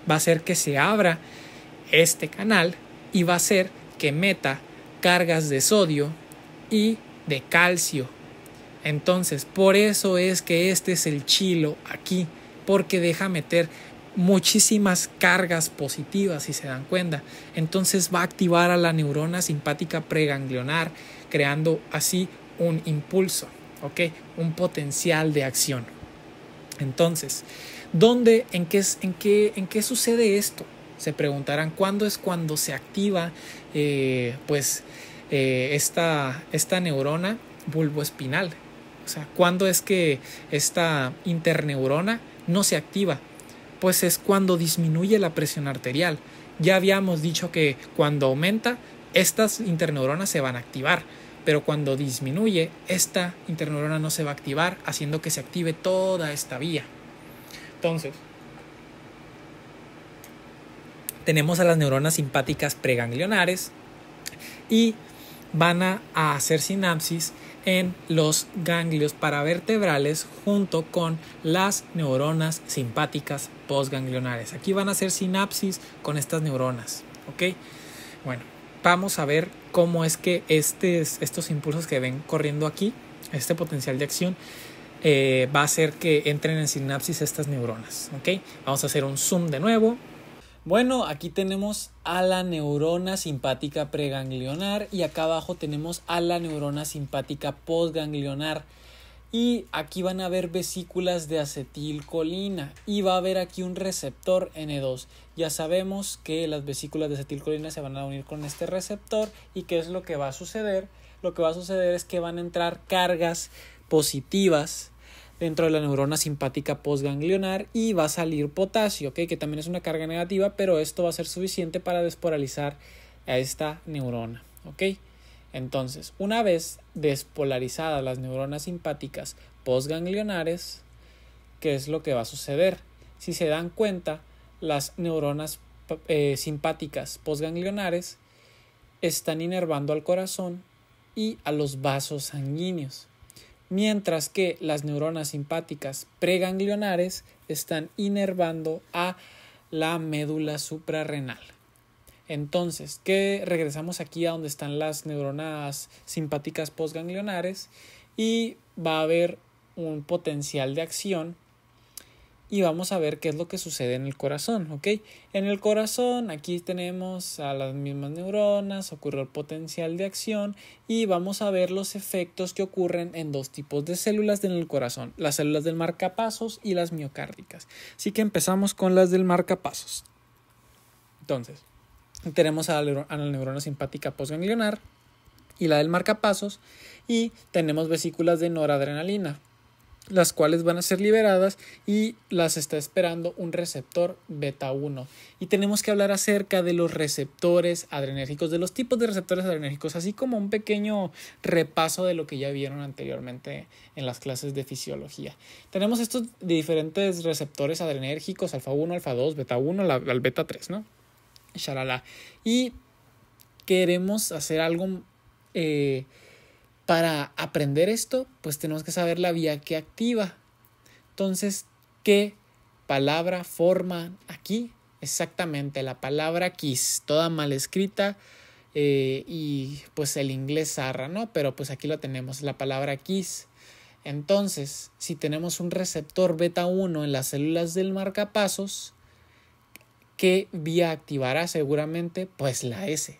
va a hacer que se abra este canal y va a hacer que meta cargas de sodio y de calcio. Entonces, por eso es que este es el chilo aquí, porque deja meter muchísimas cargas positivas, si se dan cuenta. Entonces va a activar a la neurona simpática preganglionar, creando así un impulso, ¿ok? Un potencial de acción. Entonces, en qué sucede esto? Se preguntarán, ¿cuándo es cuando se activa esta neurona bulboespinal? O sea, ¿cuándo es que esta interneurona no se activa? Pues es cuando disminuye la presión arterial. Ya habíamos dicho que cuando aumenta, estas interneuronas se van a activar, pero cuando disminuye, esta interneurona no se va a activar, haciendo que se active toda esta vía. Entonces, tenemos a las neuronas simpáticas preganglionares y van a hacer sinapsis en los ganglios paravertebrales junto con las neuronas simpáticas postganglionares. Aquí van a hacer sinapsis con estas neuronas, ¿ok? Bueno, vamos a ver cómo es que estos impulsos que ven corriendo aquí, este potencial de acción, va a hacer que entren en sinapsis estas neuronas, ¿ok? Vamos a hacer un zoom de nuevo. Bueno, aquí tenemos a la neurona simpática preganglionar y acá abajo tenemos a la neurona simpática postganglionar. Y aquí van a haber vesículas de acetilcolina y va a haber aquí un receptor N2. Ya sabemos que las vesículas de acetilcolina se van a unir con este receptor. ¿Y qué es lo que va a suceder? Lo que va a suceder es que van a entrar cargas positivas dentro de la neurona simpática postganglionar y va a salir potasio, ¿okay? Que también es una carga negativa, pero esto va a ser suficiente para despolarizar a esta neurona, ¿ok? Entonces, una vez despolarizadas las neuronas simpáticas postganglionares, ¿qué es lo que va a suceder? Si se dan cuenta, las neuronas simpáticas postganglionares están inervando al corazón y a los vasos sanguíneos, mientras que las neuronas simpáticas preganglionares están inervando a la médula suprarrenal. Entonces, regresamos aquí a donde están las neuronas simpáticas postganglionares y va a haber un potencial de acción y vamos a ver qué es lo que sucede en el corazón, ¿ok? En el corazón aquí tenemos a las mismas neuronas, ocurre el potencial de acción y vamos a ver los efectos que ocurren en dos tipos de células en el corazón, las células del marcapasos y las miocárdicas. Así que empezamos con las del marcapasos. Entonces, tenemos a la neurona simpática postganglionar y la del marcapasos y tenemos vesículas de noradrenalina, las cuales van a ser liberadas y las está esperando un receptor beta 1. Y tenemos que hablar acerca de los receptores adrenérgicos, de los tipos de receptores adrenérgicos, así como un pequeño repaso de lo que ya vieron anteriormente en las clases de fisiología. Tenemos estos diferentes receptores adrenérgicos, alfa 1, alfa 2, beta 1, al beta 3, ¿no? Shalala. Y queremos hacer algo para aprender esto, pues tenemos que saber la vía que activa. Entonces, ¿qué palabra forma aquí? Exactamente, la palabra kiss, toda mal escrita y pues el inglés zarra, ¿no? Pero pues aquí lo tenemos, la palabra kiss. Entonces, si tenemos un receptor beta 1 en las células del marcapasos, ¿qué vía activará seguramente? Pues la S.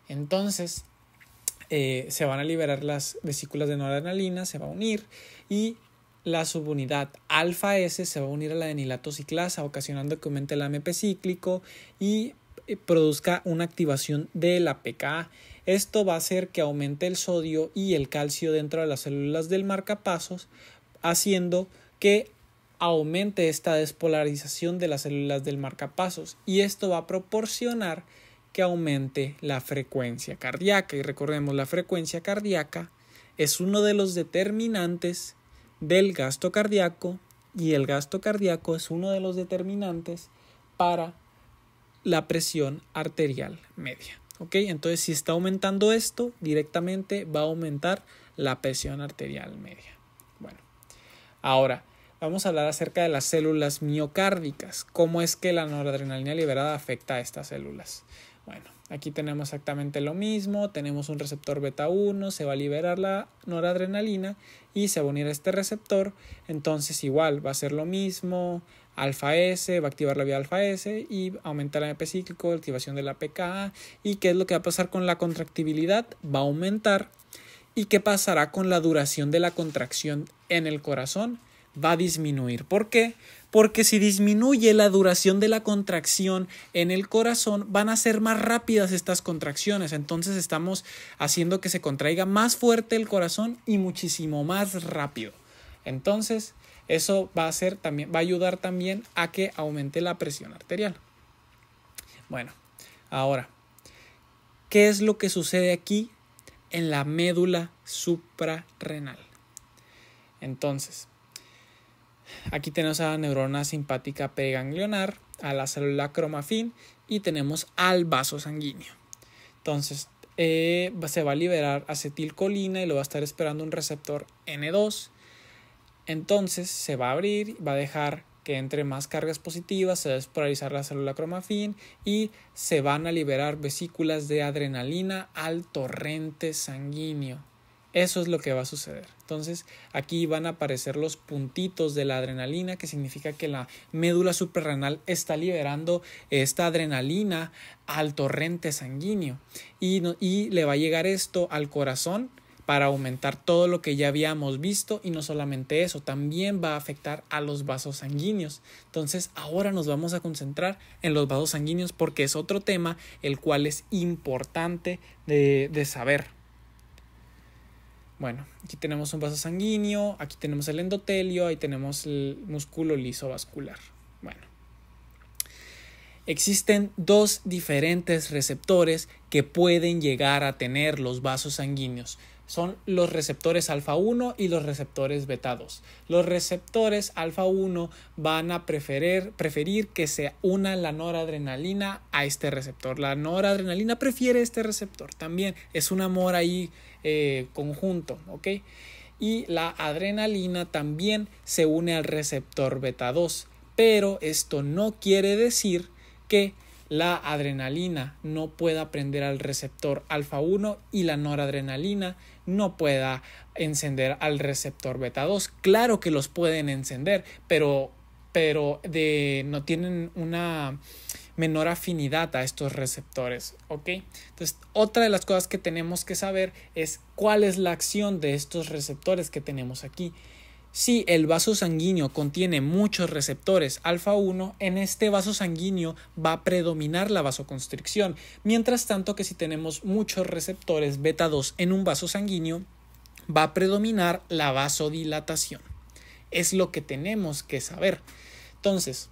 Entonces, se van a liberar las vesículas de noradrenalina, se va a unir y la subunidad alfa S se va a unir a la adenilato ciclasa, ocasionando que aumente el AMP cíclico y produzca una activación de la pKa. Esto va a hacer que aumente el sodio y el calcio dentro de las células del marcapasos, haciendo que aumente esta despolarización de las células del marcapasos y esto va a proporcionar que aumente la frecuencia cardíaca. Y recordemos, la frecuencia cardíaca es uno de los determinantes del gasto cardíaco y el gasto cardíaco es uno de los determinantes para la presión arterial media. ¿Ok? Entonces, si está aumentando esto, directamente va a aumentar la presión arterial media. Bueno, ahora vamos a hablar acerca de las células miocárdicas. ¿Cómo es que la noradrenalina liberada afecta a estas células? Bueno, aquí tenemos exactamente lo mismo, tenemos un receptor beta 1, se va a liberar la noradrenalina y se va a unir a este receptor, entonces igual va a ser lo mismo, alfa S, va a activar la vía alfa S y aumentar el AMP cíclico, activación de la pKa. ¿Y qué es lo que va a pasar con la contractibilidad? Va a aumentar. ¿Y qué pasará con la duración de la contracción en el corazón? Va a disminuir. ¿Por qué? Porque si disminuye la duración de la contracción en el corazón, van a ser más rápidas estas contracciones. Entonces estamos haciendo que se contraiga más fuerte el corazón y muchísimo más rápido. Entonces, eso va a ayudar también a que aumente la presión arterial. Bueno, ahora, ¿qué es lo que sucede aquí en la médula suprarrenal? Entonces, aquí tenemos a la neurona simpática preganglionar, a la célula cromafin y tenemos al vaso sanguíneo. Entonces, se va a liberar acetilcolina y lo va a estar esperando un receptor N2. Entonces se va a abrir, va a dejar que entre más cargas positivas, se va a despolarizar la célula cromafin y se van a liberar vesículas de adrenalina al torrente sanguíneo. Eso es lo que va a suceder. Entonces aquí van a aparecer los puntitos de la adrenalina, que significa que la médula suprarrenal está liberando esta adrenalina al torrente sanguíneo y le va a llegar esto al corazón para aumentar todo lo que ya habíamos visto, y no solamente eso, también va a afectar a los vasos sanguíneos. Entonces ahora nos vamos a concentrar en los vasos sanguíneos porque es otro tema el cual es importante de saber. Bueno, aquí tenemos un vaso sanguíneo, aquí tenemos el endotelio, ahí tenemos el músculo liso vascular. Bueno, existen dos diferentes receptores que pueden llegar a tener los vasos sanguíneos. Son los receptores alfa 1 y los receptores beta 2. Los receptores alfa 1 van a preferir que se una la noradrenalina a este receptor. La noradrenalina prefiere este receptor. También es un amor ahí conjunto, ¿ok? Y la adrenalina también se une al receptor beta 2. Pero esto no quiere decir que la adrenalina no pueda prender al receptor alfa 1 y la noradrenalina no pueda encender al receptor beta 2. Claro que los pueden encender, pero no tienen una menor afinidad a estos receptores, ¿ok? Entonces, otra de las cosas que tenemos que saber es cuál es la acción de estos receptores que tenemos aquí. Si el vaso sanguíneo contiene muchos receptores alfa 1, en este vaso sanguíneo va a predominar la vasoconstricción, mientras tanto que si tenemos muchos receptores beta 2 en un vaso sanguíneo, va a predominar la vasodilatación. Es lo que tenemos que saber. Entonces,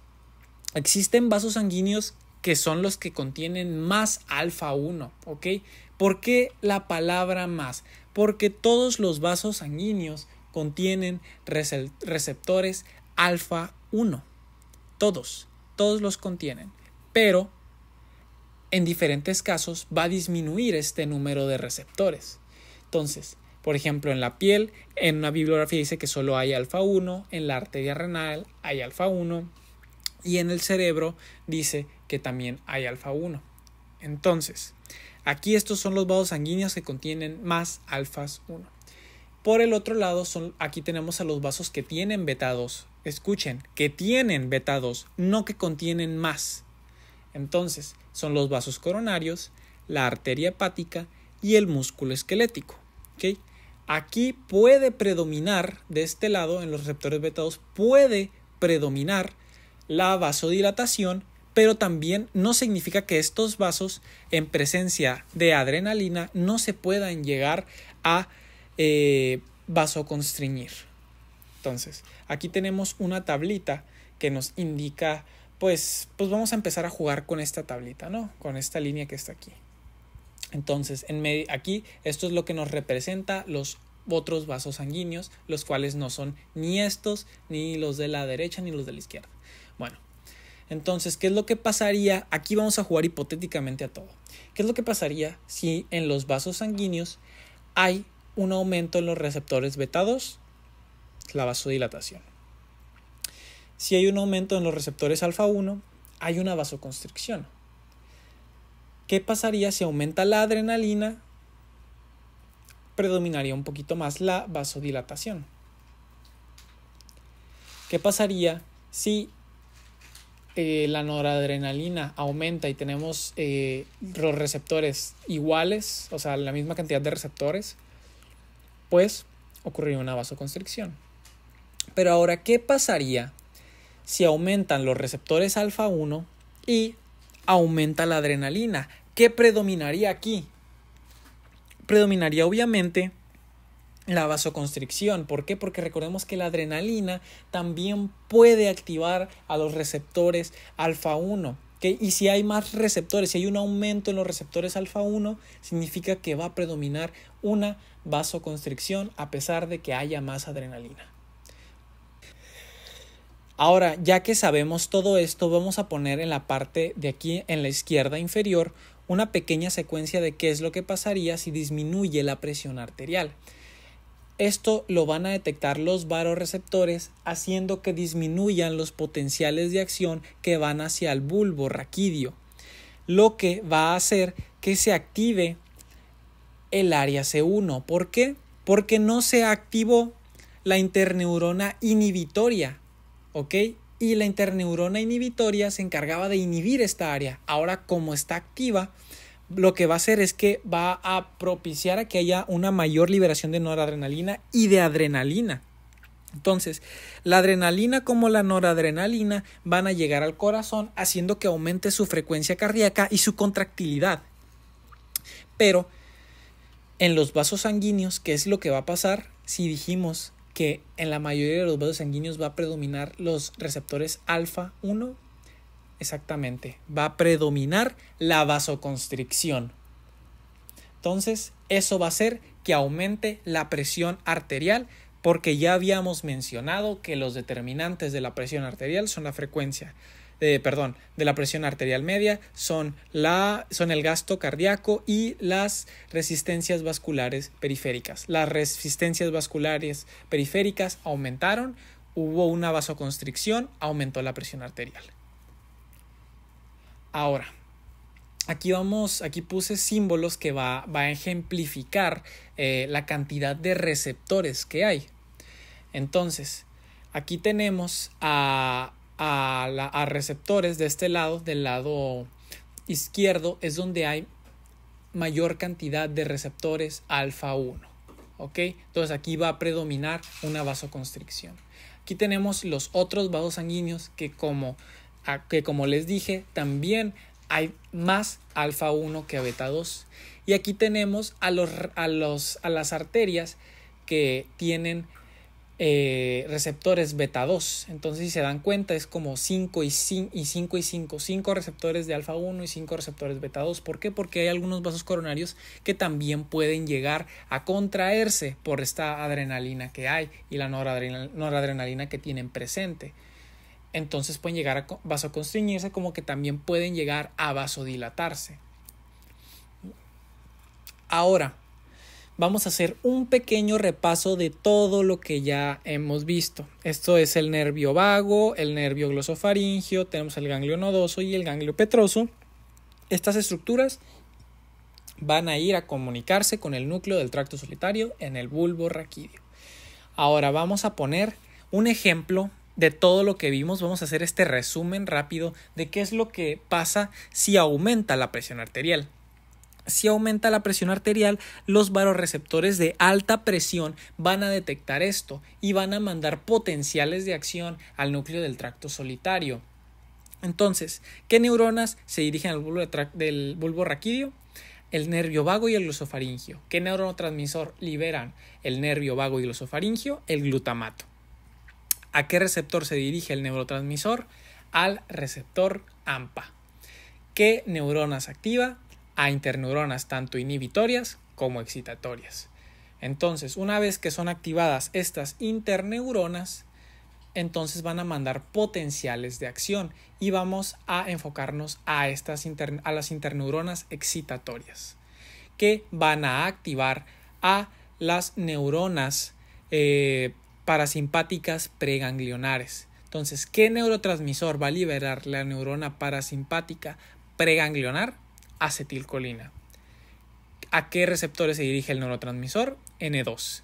existen vasos sanguíneos que son los que contienen más alfa 1, ¿ok? ¿Por qué la palabra más? Porque todos los vasos sanguíneos contienen receptores alfa 1. Todos los contienen. Pero en diferentes casos va a disminuir este número de receptores. Entonces, por ejemplo, en la piel, en una bibliografía dice que solo hay alfa 1, en la arteria renal hay alfa 1 y en el cerebro dice que también hay alfa 1. Entonces, aquí estos son los vasos sanguíneos que contienen más alfas 1. Por el otro lado, aquí tenemos a los vasos que tienen beta 2. Escuchen, que tienen beta 2, no que contienen más. Entonces, son los vasos coronarios, la arteria hepática y el músculo esquelético. ¿Okay? Aquí puede predominar, de este lado, en los receptores beta 2, puede predominar la vasodilatación, pero también no significa que estos vasos, en presencia de adrenalina, no se puedan llegar a vasoconstriñir. Entonces, aquí tenemos una tablita que nos indica, pues vamos a empezar a jugar con esta tablita, ¿no? Con esta línea que está aquí. Entonces, aquí esto es lo que nos representa los otros vasos sanguíneos, los cuales no son ni estos, ni los de la derecha, ni los de la izquierda. Bueno, entonces, ¿qué es lo que pasaría? Aquí vamos a jugar hipotéticamente a todo. ¿Qué es lo que pasaría si en los vasos sanguíneos hay un aumento en los receptores beta 2, la vasodilatación? Si hay un aumento en los receptores alfa 1, hay una vasoconstricción. ¿Qué pasaría si aumenta la adrenalina? Predominaría un poquito más la vasodilatación. ¿Qué pasaría si la noradrenalina aumenta y tenemos los receptores iguales, o sea, la misma cantidad de receptores? Pues ocurriría una vasoconstricción. Pero ahora, ¿qué pasaría si aumentan los receptores alfa 1 y aumenta la adrenalina? ¿Qué predominaría aquí? Predominaría obviamente la vasoconstricción. ¿Por qué? Porque recordemos que la adrenalina también puede activar a los receptores alfa 1. ¿Okay? Y si hay más receptores, si hay un aumento en los receptores alfa 1, significa que va a predominar una vasoconstricción a pesar de que haya más adrenalina. Ahora, ya que sabemos todo esto, vamos a poner en la parte de aquí, en la izquierda inferior, una pequeña secuencia de qué es lo que pasaría si disminuye la presión arterial. Esto lo van a detectar los varoreceptores haciendo que disminuyan los potenciales de acción que van hacia el bulbo raquídeo, lo que va a hacer que se active el área C1. ¿Por qué? Porque no se activó la interneurona inhibitoria, ¿ok? Y la interneurona inhibitoria se encargaba de inhibir esta área. Ahora, como está activa, lo que va a hacer es que va a propiciar a que haya una mayor liberación de noradrenalina y de adrenalina. Entonces, la adrenalina como la noradrenalina van a llegar al corazón haciendo que aumente su frecuencia cardíaca y su contractilidad. Pero en los vasos sanguíneos, ¿qué es lo que va a pasar si dijimos que en la mayoría de los vasos sanguíneos va a predominar los receptores alfa 1? Exactamente, va a predominar la vasoconstricción. Entonces, eso va a hacer que aumente la presión arterial, porque ya habíamos mencionado que los determinantes de la presión arterial son la frecuencia, de la presión arterial media, son el gasto cardíaco y las resistencias vasculares periféricas. Las resistencias vasculares periféricas aumentaron, hubo una vasoconstricción, aumentó la presión arterial. Ahora, aquí puse símbolos que va a ejemplificar la cantidad de receptores que hay. Entonces, aquí tenemos a receptores de este lado, del lado izquierdo, es donde hay mayor cantidad de receptores alfa 1. ¿Ok? Entonces aquí va a predominar una vasoconstricción. Aquí tenemos los otros vasos sanguíneos que como les dije, también hay más alfa 1 que beta 2. Y aquí tenemos a las arterias que tienen receptores beta 2. Entonces, si se dan cuenta, es como 5 y 5. 5 receptores de alfa 1 y 5 receptores beta 2. ¿Por qué? Porque hay algunos vasos coronarios que también pueden llegar a contraerse por esta adrenalina que hay y la noradrenalina que tienen presente. Entonces pueden llegar a vasoconstriñirse, como que también pueden llegar a vasodilatarse. Ahora, vamos a hacer un pequeño repaso de todo lo que ya hemos visto. Esto es el nervio vago, el nervio glosofaringio, tenemos el ganglio nodoso y el ganglio petroso. Estas estructuras van a ir a comunicarse con el núcleo del tracto solitario en el bulbo raquídeo. Ahora vamos a poner un ejemplo de todo lo que vimos. Vamos a hacer este resumen rápido de qué es lo que pasa si aumenta la presión arterial. Si aumenta la presión arterial, los varoreceptores de alta presión van a detectar esto y van a mandar potenciales de acción al núcleo del tracto solitario. Entonces, ¿qué neuronas se dirigen al bulbo del bulbo raquídeo? El nervio vago y el glosofaringio. ¿Qué neurotransmisor liberan el nervio vago y glosofaringio? El glutamato. ¿A qué receptor se dirige el neurotransmisor? Al receptor AMPA. ¿Qué neuronas activa? A interneuronas tanto inhibitorias como excitatorias. Entonces, una vez que son activadas estas interneuronas, entonces van a mandar potenciales de acción y vamos a enfocarnos a las interneuronas excitatorias, que van a activar a las neuronas parasimpáticas preganglionares. Entonces, ¿qué neurotransmisor va a liberar la neurona parasimpática preganglionar? Acetilcolina. ¿A qué receptores se dirige el neurotransmisor? N2.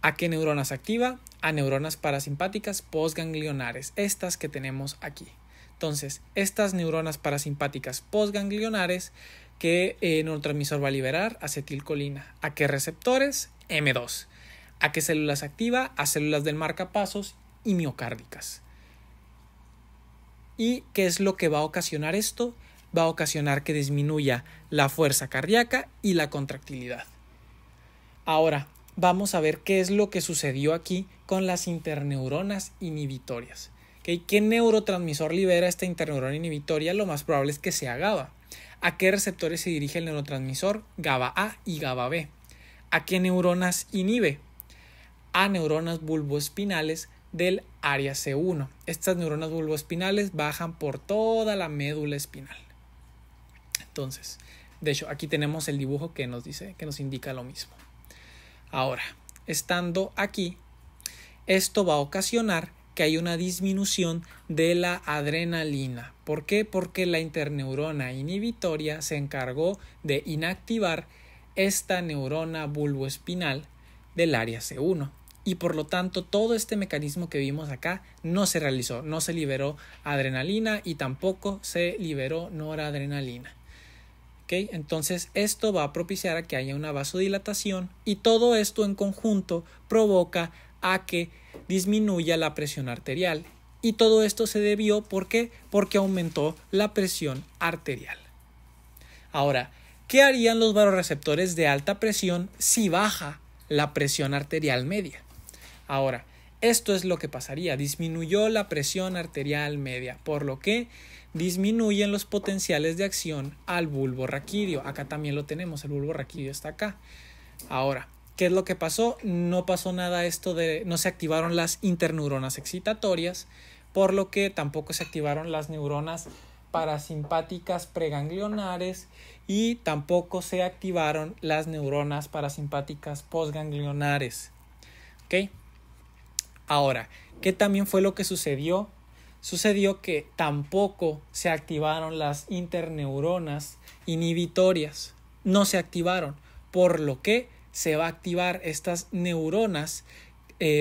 ¿A qué neuronas activa? A neuronas parasimpáticas postganglionares, estas que tenemos aquí. Entonces, estas neuronas parasimpáticas postganglionares, ¿qué neurotransmisor va a liberar? Acetilcolina. ¿A qué receptores? M2. ¿A qué células activa? A células del marcapasos y miocárdicas. ¿Y qué es lo que va a ocasionar esto? Va a ocasionar que disminuya la fuerza cardíaca y la contractilidad. Ahora, vamos a ver qué es lo que sucedió aquí con las interneuronas inhibitorias. ¿Qué neurotransmisor libera esta interneurona inhibitoria? Lo más probable es que sea GABA. ¿A qué receptores se dirige el neurotransmisor? GABA A y GABA B. ¿A qué neuronas inhibe? A neuronas bulboespinales del área C1. Estas neuronas bulboespinales bajan por toda la médula espinal. Entonces, de hecho, aquí tenemos el dibujo que nos dice, que nos indica lo mismo. Ahora, estando aquí, esto va a ocasionar que hay una disminución de la adrenalina. ¿Por qué? Porque la interneurona inhibitoria se encargó de inactivar esta neurona bulboespinal del área C1. Y por lo tanto, todo este mecanismo que vimos acá no se realizó. No se liberó adrenalina y tampoco se liberó noradrenalina. ¿Okay? Entonces, esto va a propiciar a que haya una vasodilatación y todo esto en conjunto provoca a que disminuya la presión arterial. Y todo esto se debió, ¿por qué? Porque aumentó la presión arterial. Ahora, ¿qué harían los vasoreceptores de alta presión si baja la presión arterial media? Ahora, esto es lo que pasaría. Disminuyó la presión arterial media, por lo que disminuyen los potenciales de acción al bulbo raquídeo. Acá también lo tenemos, el bulbo raquídeo está acá. Ahora, ¿qué es lo que pasó? No pasó nada no se activaron las interneuronas excitatorias, por lo que tampoco se activaron las neuronas parasimpáticas preganglionares y tampoco se activaron las neuronas parasimpáticas postganglionares. ¿Ok? Ahora, ¿qué también fue lo que sucedió? Sucedió que tampoco se activaron las interneuronas inhibitorias. No se activaron, por lo que se va a activar estas neuronas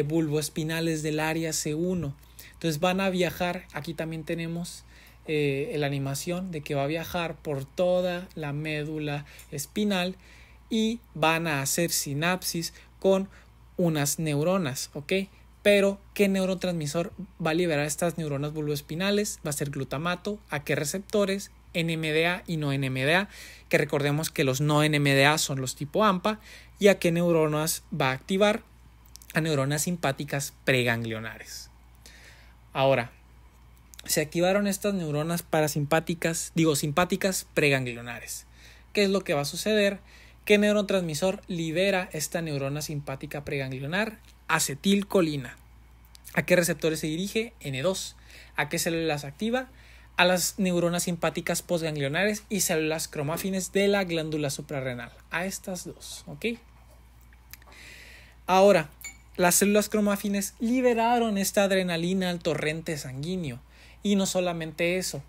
bulboespinales del área C1. Entonces van a viajar, aquí también tenemos la animación de que va a viajar por toda la médula espinal y van a hacer sinapsis con unas neuronas, ¿ok? Pero, ¿qué neurotransmisor va a liberar estas neuronas bulboespinales? Va a ser glutamato. ¿A qué receptores? NMDA y no NMDA, que recordemos que los no NMDA son los tipo AMPA. ¿Y a qué neuronas va a activar? A neuronas simpáticas preganglionares. Ahora, se activaron estas neuronas simpáticas preganglionares. ¿Qué es lo que va a suceder? ¿Qué neurotransmisor libera esta neurona simpática preganglionar? Acetilcolina. ¿A qué receptores se dirige? N2. ¿A qué células activa? A las neuronas simpáticas postganglionares y células cromáfines de la glándula suprarrenal. A estas dos, ¿ok? Ahora, las células cromáfines liberaron esta adrenalina al torrente sanguíneo. Y no solamente eso,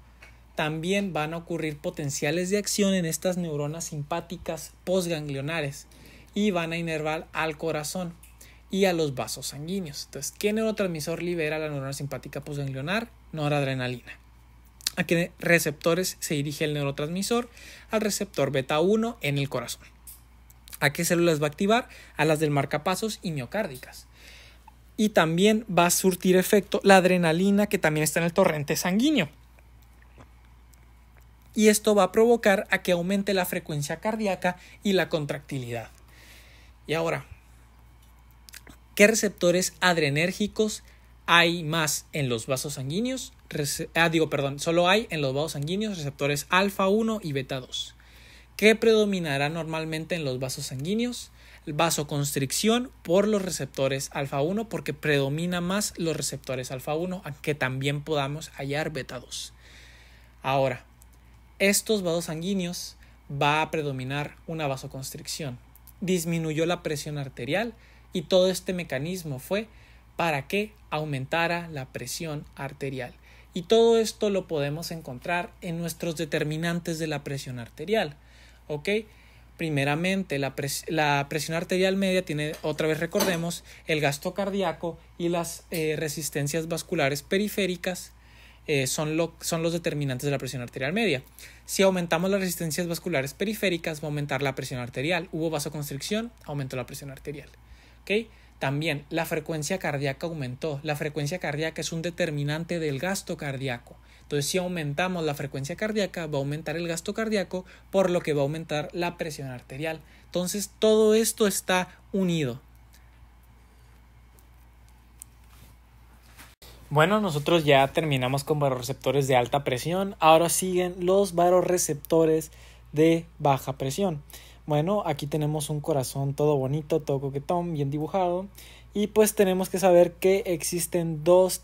también van a ocurrir potenciales de acción en estas neuronas simpáticas postganglionares y van a inervar al corazón y a los vasos sanguíneos. Entonces, ¿qué neurotransmisor libera la neurona simpática postganglionar? Noradrenalina. ¿A qué receptores se dirige el neurotransmisor? Al receptor beta 1 en el corazón. ¿A qué células va a activar? A las del marcapasos y miocárdicas. Y también va a surtir efecto la adrenalina que también está en el torrente sanguíneo. Y esto va a provocar a que aumente la frecuencia cardíaca y la contractilidad. Y ahora, ¿qué receptores adrenérgicos hay más en los vasos sanguíneos? Solo hay en los vasos sanguíneos receptores alfa 1 y beta 2. ¿Qué predominará normalmente en los vasos sanguíneos? Vasoconstricción por los receptores alfa 1, porque predomina más los receptores alfa 1, aunque también podamos hallar beta 2. Ahora, estos vasos sanguíneos va a predominar una vasoconstricción. Disminuyó la presión arterial y todo este mecanismo fue para que aumentara la presión arterial. Y todo esto lo podemos encontrar en nuestros determinantes de la presión arterial. ¿Ok? Primeramente, la presión arterial media tiene, otra vez recordemos, el gasto cardíaco y las resistencias vasculares periféricas son los determinantes de la presión arterial media. Si aumentamos las resistencias vasculares periféricas, va a aumentar la presión arterial. Hubo vasoconstricción, aumentó la presión arterial. ¿Ok? También la frecuencia cardíaca aumentó. La frecuencia cardíaca es un determinante del gasto cardíaco. Entonces, si aumentamos la frecuencia cardíaca, va a aumentar el gasto cardíaco, por lo que va a aumentar la presión arterial. Entonces, todo esto está unido. Bueno, nosotros ya terminamos con vasoreceptores de alta presión. Ahora siguen los vasoreceptores de baja presión. Bueno, aquí tenemos un corazón todo bonito, todo coquetón, bien dibujado. Y pues tenemos que saber que existen dos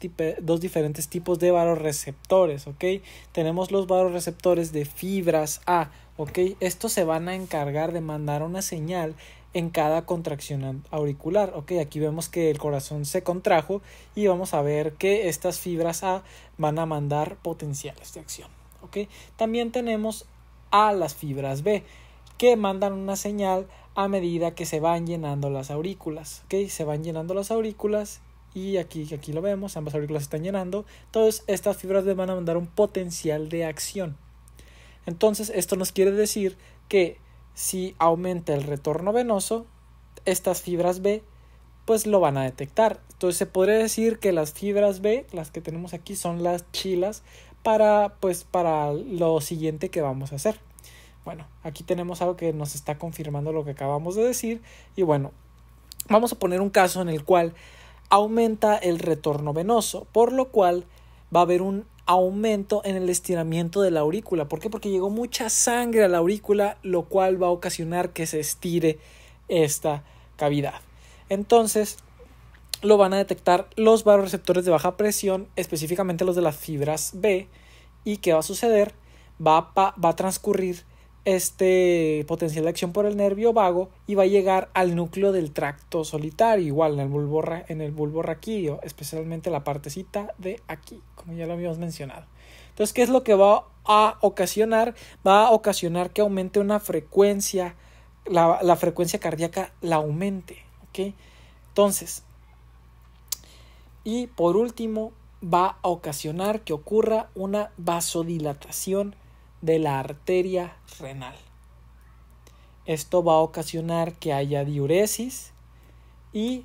diferentes tipos de vasoreceptores, ¿ok? Tenemos los vasoreceptores de fibras A, ¿ok? Estos se van a encargar de mandar una señal en cada contracción auricular, ¿ok? Aquí vemos que el corazón se contrajo y vamos a ver que estas fibras A van a mandar potenciales de acción, ¿ok? También tenemos a las fibras B, que mandan una señal a medida que se van llenando las aurículas, ¿ok? Se van llenando las aurículas y aquí lo vemos, ambas aurículas se están llenando. Entonces estas fibras B van a mandar un potencial de acción. Entonces esto nos quiere decir que si aumenta el retorno venoso, estas fibras B pues lo van a detectar. Entonces se podría decir que las fibras B, las que tenemos aquí, son las chilas para lo siguiente que vamos a hacer. Bueno, aquí tenemos algo que nos está confirmando lo que acabamos de decir. Y bueno, vamos a poner un caso en el cual aumenta el retorno venoso, por lo cual va a haber un aumento en el estiramiento de la aurícula. ¿Por qué? Porque llegó mucha sangre a la aurícula, lo cual va a ocasionar que se estire esta cavidad. Entonces, lo van a detectar los vasoreceptores de baja presión, específicamente los de las fibras B. ¿Y qué va a suceder? Va a transcurrir este potencial de acción por el nervio vago y va a llegar al núcleo del tracto solitario, igual en el bulbo raquídeo, especialmente la partecita de aquí, como ya lo habíamos mencionado. Entonces, ¿qué es lo que va a ocasionar? Va a ocasionar que aumente una frecuencia, la frecuencia cardíaca la aumente, ¿ok? Entonces, y por último, va a ocasionar que ocurra una vasodilatación de la arteria renal. Esto va a ocasionar que haya diuresis y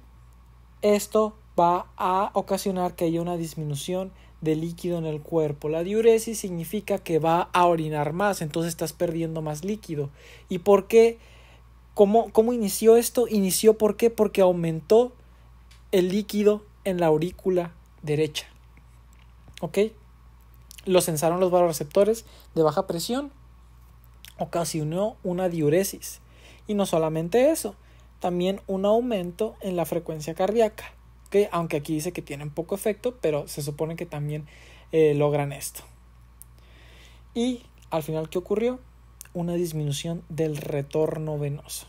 esto va a ocasionar que haya una disminución de líquido en el cuerpo. La diuresis significa que va a orinar más, entonces estás perdiendo más líquido. ¿Y por qué? ¿Cómo inició esto? Inició ¿por qué? Porque aumentó el líquido en la aurícula derecha. ¿Ok? Lo censaron los vasoreceptores de baja presión, ocasionó una diuresis. Y no solamente eso, también un aumento en la frecuencia cardíaca, ¿okay? Aunque aquí dice que tienen poco efecto, pero se supone que también logran esto. Y al final, ¿qué ocurrió? Una disminución del retorno venoso.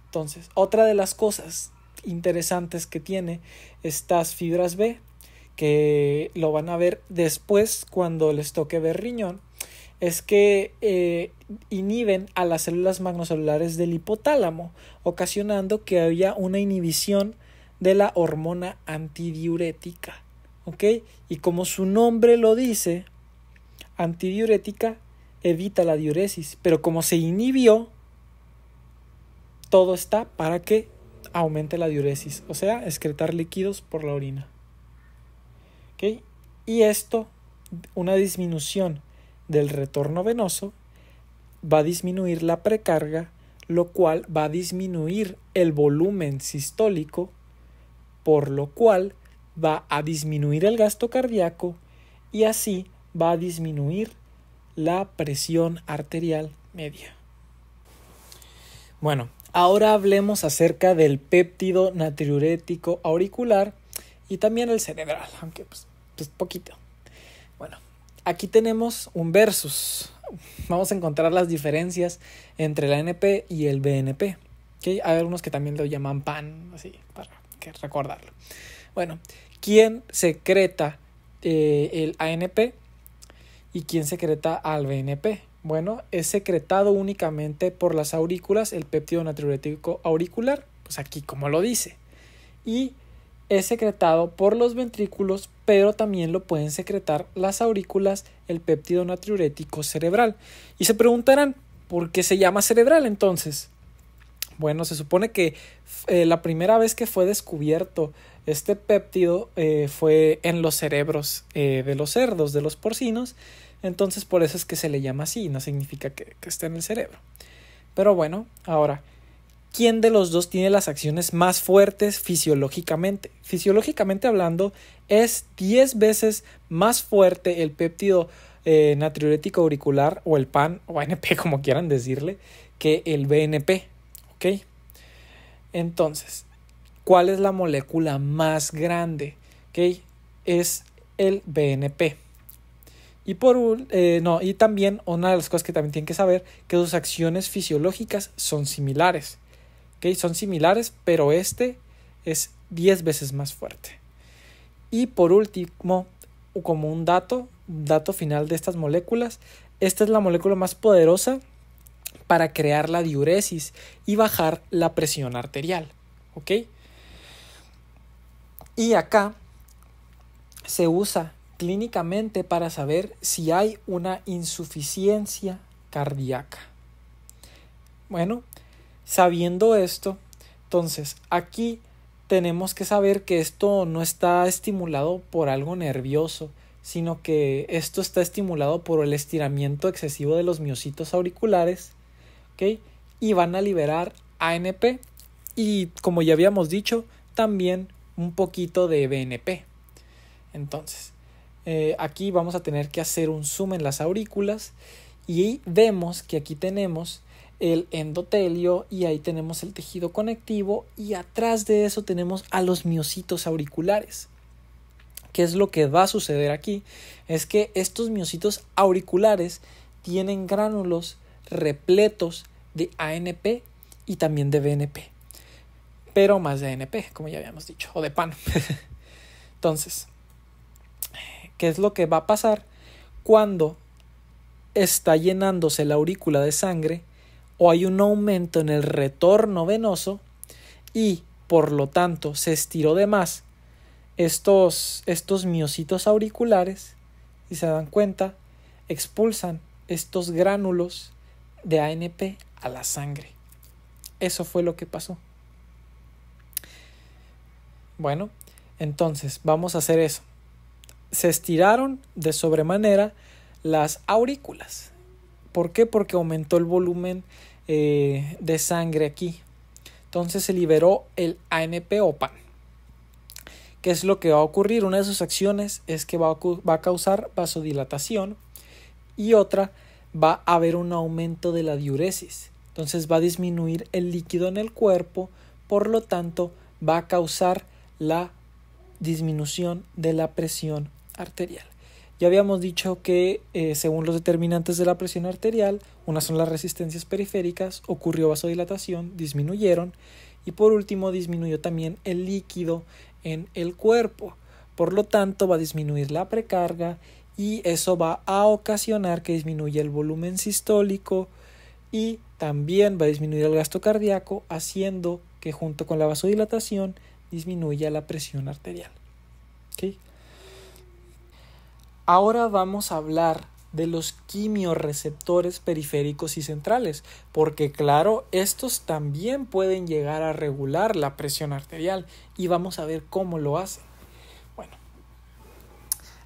Entonces, otra de las cosas interesantes que tiene estas fibras B, que lo van a ver después cuando les toque ver riñón, es que inhiben a las células magnocelulares del hipotálamo, ocasionando que haya una inhibición de la hormona antidiurética, ¿ok? Y como su nombre lo dice, antidiurética evita la diuresis, pero como se inhibió, todo está para que aumente la diuresis, o sea, excretar líquidos por la orina. ¿Okay? Y esto, una disminución del retorno venoso, va a disminuir la precarga, lo cual va a disminuir el volumen sistólico, por lo cual va a disminuir el gasto cardíaco y así va a disminuir la presión arterial media. Bueno, ahora hablemos acerca del péptido natriurético auricular y también el cerebral, aunque pues poquito. Bueno, aquí tenemos un versus. Vamos a encontrar las diferencias entre la ANP y el BNP. ¿Okay? Hay algunos que también lo llaman PAN, así, para que recordarlo. Bueno, ¿quién secreta el ANP y quién secreta al BNP? Bueno, es secretado únicamente por las aurículas, el péptido natriurético auricular, pues aquí como lo dice. Y es secretado por los ventrículos, pero también lo pueden secretar las aurículas, el péptido natriurético cerebral. Y se preguntarán, ¿por qué se llama cerebral entonces? Bueno, se supone que la primera vez que fue descubierto este péptido fue en los cerebros de los cerdos, de los porcinos. Entonces por eso es que se le llama así, no significa que esté en el cerebro. Pero bueno, ahora, ¿quién de los dos tiene las acciones más fuertes fisiológicamente? Fisiológicamente hablando, es 10 veces más fuerte el péptido natriurético auricular, o el PAN, o ANP, como quieran decirle, que el BNP, ¿ok? Entonces, ¿Cuál es la molécula más grande? ¿Okay? Es el BNP. Y también una de las cosas que también tienen que saber, que sus acciones fisiológicas son similares. ¿Okay? Son similares, pero este es 10 veces más fuerte. Y por último, como un dato final de estas moléculas, esta es la molécula más poderosa para crear la diuresis y bajar la presión arterial. ¿Ok? Y acá se usa clínicamente para saber si hay una insuficiencia cardíaca. Bueno, sabiendo esto, entonces aquí tenemos que saber que esto no está estimulado por algo nervioso, sino que esto está estimulado por el estiramiento excesivo de los miocitos auriculares, ¿okay? Y van a liberar ANP y, como ya habíamos dicho, también un poquito de BNP. Entonces, aquí vamos a tener que hacer un zoom en las aurículas y vemos que aquí tenemos el endotelio y ahí tenemos el tejido conectivo y atrás de eso tenemos a los miocitos auriculares. ¿Qué es lo que va a suceder aquí? Es que estos miocitos auriculares tienen gránulos repletos de ANP y también de BNP, pero más de ANP, como ya habíamos dicho, o de PAN. Entonces, ¿qué es lo que va a pasar cuando está llenándose la aurícula de sangre o hay un aumento en el retorno venoso y por lo tanto se estiró de más estos miocitos auriculares, y se dan cuenta, expulsan estos gránulos de ANP a la sangre? Eso fue lo que pasó. Bueno, entonces vamos a hacer eso. Se estiraron de sobremanera las aurículas. ¿Por qué? Porque aumentó el volumen de sangre aquí. Entonces se liberó el ANP o PAN. ¿Qué es lo que va a ocurrir? Una de sus acciones es que va a causar vasodilatación y otra va a haber un aumento de la diuresis. Entonces va a disminuir el líquido en el cuerpo, por lo tanto va a causar la disminución de la presión arterial. Ya habíamos dicho que según los determinantes de la presión arterial, unas son las resistencias periféricas, ocurrió vasodilatación, disminuyeron, y por último disminuyó también el líquido en el cuerpo. Por lo tanto va a disminuir la precarga y eso va a ocasionar que disminuya el volumen sistólico y también va a disminuir el gasto cardíaco, haciendo que junto con la vasodilatación disminuya la presión arterial. ¿Okay? Ahora vamos a hablar de los quimiorreceptores periféricos y centrales, porque claro, estos también pueden llegar a regular la presión arterial y vamos a ver cómo lo hacen. Bueno,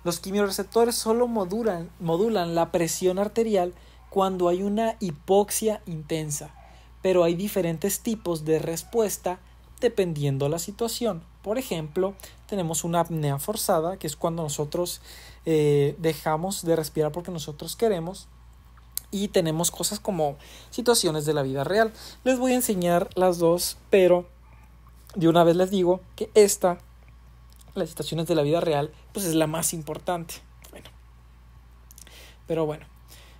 los quimiorreceptores solo modulan la presión arterial cuando hay una hipoxia intensa, pero hay diferentes tipos de respuesta dependiendo la situación. Por ejemplo, tenemos una apnea forzada, que es cuando nosotros dejamos de respirar porque nosotros queremos, y tenemos cosas como situaciones de la vida real. Les voy a enseñar las dos, pero de una vez les digo que las situaciones de la vida real, pues es la más importante. Pero bueno,